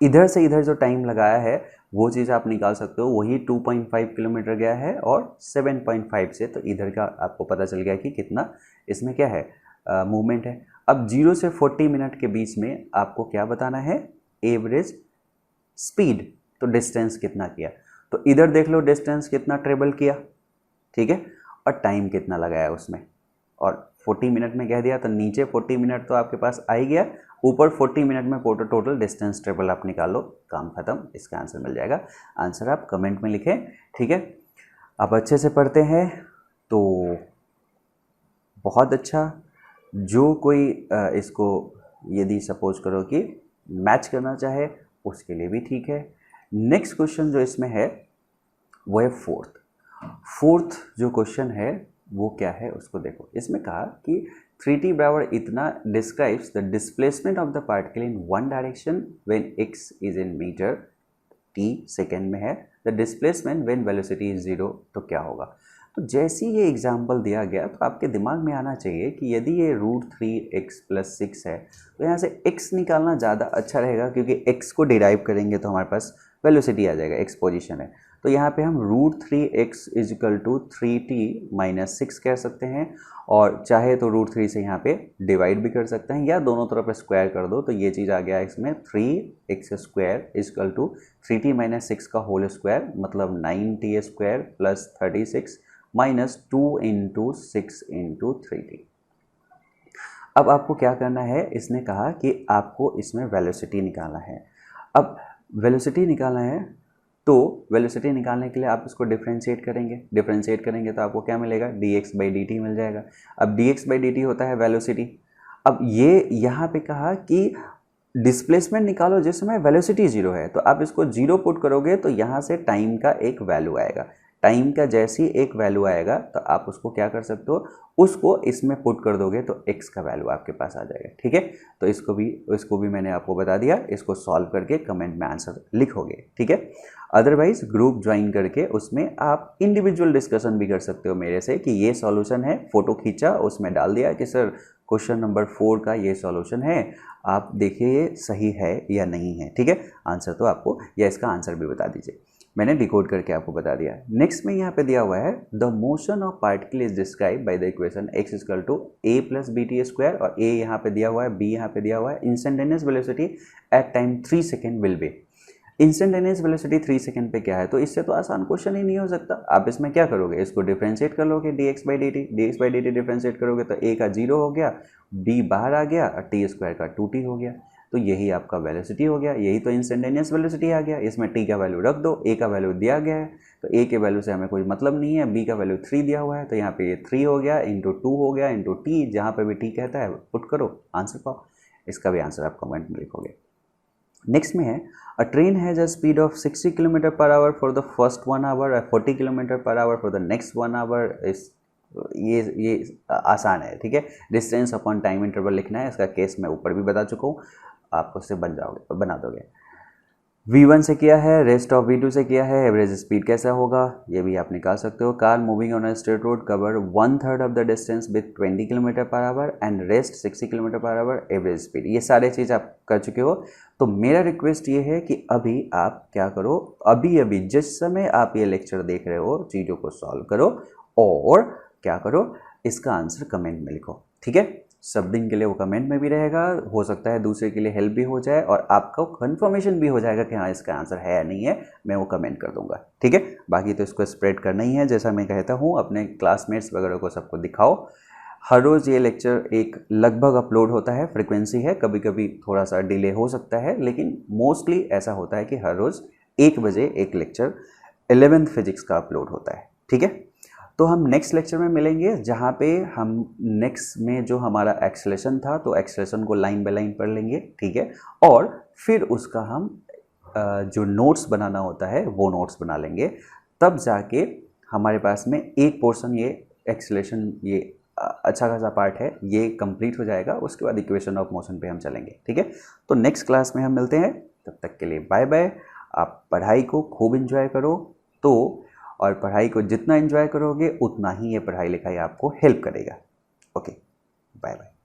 इधर से इधर जो टाइम लगाया है वो चीज़ आप निकाल सकते हो, वही 2.5 किलोमीटर गया है और 7.5 से, तो इधर का आपको पता चल गया कि कितना इसमें क्या है, मूवमेंट है। अब 0 से 40 मिनट के बीच में आपको क्या बताना है, एवरेज स्पीड, तो डिस्टेंस कितना किया, तो इधर देख लो डिस्टेंस कितना ट्रेवल किया, ठीक है, और टाइम कितना लगाया उसमें, और 40 मिनट में कह दिया तो नीचे 40 मिनट तो आपके पास आ ही गया, ऊपर 40 मिनट में टोटल डिस्टेंस ट्रेवल आप निकाल लो, काम खत्म, इसका आंसर मिल जाएगा। आंसर आप कमेंट में लिखें, ठीक है। आप अच्छे से पढ़ते हैं तो बहुत अच्छा, जो कोई इसको यदि सपोज करो कि मैच करना चाहे उसके लिए भी ठीक है। नेक्स्ट क्वेश्चन जो इसमें है वो है फोर्थ जो क्वेश्चन है वो क्या है उसको देखो। इसमें कहा कि 3t बराबर इतना describes the displacement of the particle in one direction when x is in metre, t second में है, the displacement when velocity is 0, तो क्या होगा। तो जैसे ही ये एग्जाम्पल दिया गया तो आपके दिमाग में आना चाहिए कि यदि ये √3x + 6 है तो यहाँ से x निकालना ज़्यादा अच्छा रहेगा, क्योंकि x को डिराइव करेंगे तो हमारे पास वेलोसिटी आ जाएगा, x पोजीशन है, तो यहाँ पे हम √3x = 3t - 6 कह सकते हैं, और चाहे तो √3 से यहाँ पे डिवाइड भी कर सकते हैं या दोनों तरफ स्क्वायर कर दो, तो ये चीज़ आ गया इसमें 3x² = 3t - 6 का होल स्क्वायर, मतलब 9t² + 36 -2 × 6 × 3t। अब आपको क्या करना है, इसने कहा कि आपको इसमें वेलोसिटी निकालना है। अब वेलोसिटी निकालना है तो वेलोसिटी निकालने के लिए आप इसको डिफरेंशिएट करेंगे तो आपको क्या मिलेगा, dx/dt मिल जाएगा। अब dx/dt होता है वेलोसिटी। अब ये यहाँ पे कहा कि डिस्प्लेसमेंट निकालो जिस समय वेलोसिटी 0 है, तो आप इसको 0 पुट करोगे तो यहाँ से टाइम का एक वैल्यू आएगा, टाइम का जैसे ही एक वैल्यू आएगा तो आप उसको क्या कर सकते हो, उसको इसमें पुट कर दोगे तो x का वैल्यू आपके पास आ जाएगा, ठीक है। तो इसको भी मैंने आपको बता दिया, इसको सॉल्व करके कमेंट में आंसर लिखोगे, ठीक है। अदरवाइज ग्रुप ज्वाइन करके उसमें आप इंडिविजुअल डिस्कशन भी कर सकते हो मेरे से कि ये सॉल्यूशन है, फ़ोटो खींचा उसमें डाल दिया कि सर क्वेश्चन नंबर 4 का ये सॉल्यूशन है, आप देखिए ये सही है या नहीं है, ठीक है। आंसर तो आपको, या इसका आंसर भी बता दीजिए, मैंने डिकोड करके आपको बता दिया। नेक्स्ट में यहाँ पे दिया हुआ है the motion of particle is describe by the equation x = a + bt², और a यहाँ पे दिया हुआ है, b यहाँ पे दिया हुआ है, instantaneous velocity at time 3 second will be. Instantaneous velocity 3 second पे क्या है, तो इससे तो आसान क्वेश्चन ही नहीं हो सकता। आप इसमें क्या करोगे, इसको डिफरेंशिएट कर लोगे, dx/dt डिफरेंशिएट करोगे तो a का 0 हो गया, b बाहर आ गया और t² का 2t हो गया, तो यही आपका वेलोसिटी हो गया, यही तो इंस्टेंटेनियस वेलोसिटी आ गया। इसमें t का वैल्यू रख दो, a का वैल्यू दिया गया है तो a के वैल्यू से हमें कोई मतलब नहीं है, b का वैल्यू 3 दिया हुआ है तो यहाँ पे ये 3 हो गया, × 2 हो गया, × t, जहाँ पे भी t कहता है पुट करो, आंसर पाओ। इसका भी आंसर आप कमेंट में लिखोगे। नेक्स्ट में है a train has a speed of 60 kilometre per hour for the first 1 hour और 40 kilometre per hour for the next 1 hour. इस ये आसान है, ठीक है। डिस्टेंस अपॉन टाइम इंटरवल लिखना है, इसका केस मैं ऊपर भी बता चुका हूँ, आप उससे बना दोगे। V1 से किया है, रेस्ट ऑफ V2 से किया है, एवरेज स्पीड कैसा होगा ये भी आप निकाल सकते हो। Car moving on a straight road cover 1/3 of the distance with 20 kilometre per our and rest 60 kilometre per our, average speed. ये सारे चीज़ आप कर चुके हो। तो मेरा रिक्वेस्ट ये है कि अभी आप क्या करो, अभी जिस समय आप ये लेक्चर देख रहे हो चीज़ों को सॉल्व करो और क्या करो, इसका आंसर कमेंट में लिखो, ठीक है। सब दिन के लिए वो कमेंट में भी रहेगा, हो सकता है दूसरे के लिए हेल्प भी हो जाए और आपको कंफर्मेशन भी हो जाएगा कि हाँ इसका आंसर है या नहीं है, मैं वो कमेंट कर दूंगा, ठीक है। बाकी तो इसको स्प्रेड करना ही है, जैसा मैं कहता हूँ अपने क्लासमेट्स वगैरह को सबको दिखाओ। हर रोज़ ये लेक्चर एक लगभग अपलोड होता है, फ्रिक्वेंसी है, कभी कभी थोड़ा सा डिले हो सकता है, लेकिन मोस्टली ऐसा होता है कि हर रोज़ 1 बजे एक लेक्चर 11th फिजिक्स का अपलोड होता है, ठीक है। तो हम नेक्स्ट लेक्चर में मिलेंगे जहाँ पे हम नेक्स्ट में जो हमारा एक्सेलेरेशन था तो एक्सेलेरेशन को लाइन बाय लाइन पढ़ लेंगे, ठीक है। और फिर उसका हम जो नोट्स बनाना होता है वो नोट्स बना लेंगे, तब जाके हमारे पास में एक पोर्शन ये एक्सेलेरेशन ये अच्छा खासा पार्ट है ये कंप्लीट हो जाएगा। उसके बाद इक्वेशन ऑफ मोशन पे हम चलेंगे, ठीक है। तो नेक्स्ट क्लास में हम मिलते हैं, तब तक के लिए बाय बाय। आप पढ़ाई को खूब एंजॉय करो, तो और पढ़ाई को जितना एंजॉय करोगे उतना ही ये पढ़ाई लिखाई आपको हेल्प करेगा। Okay, bye bye.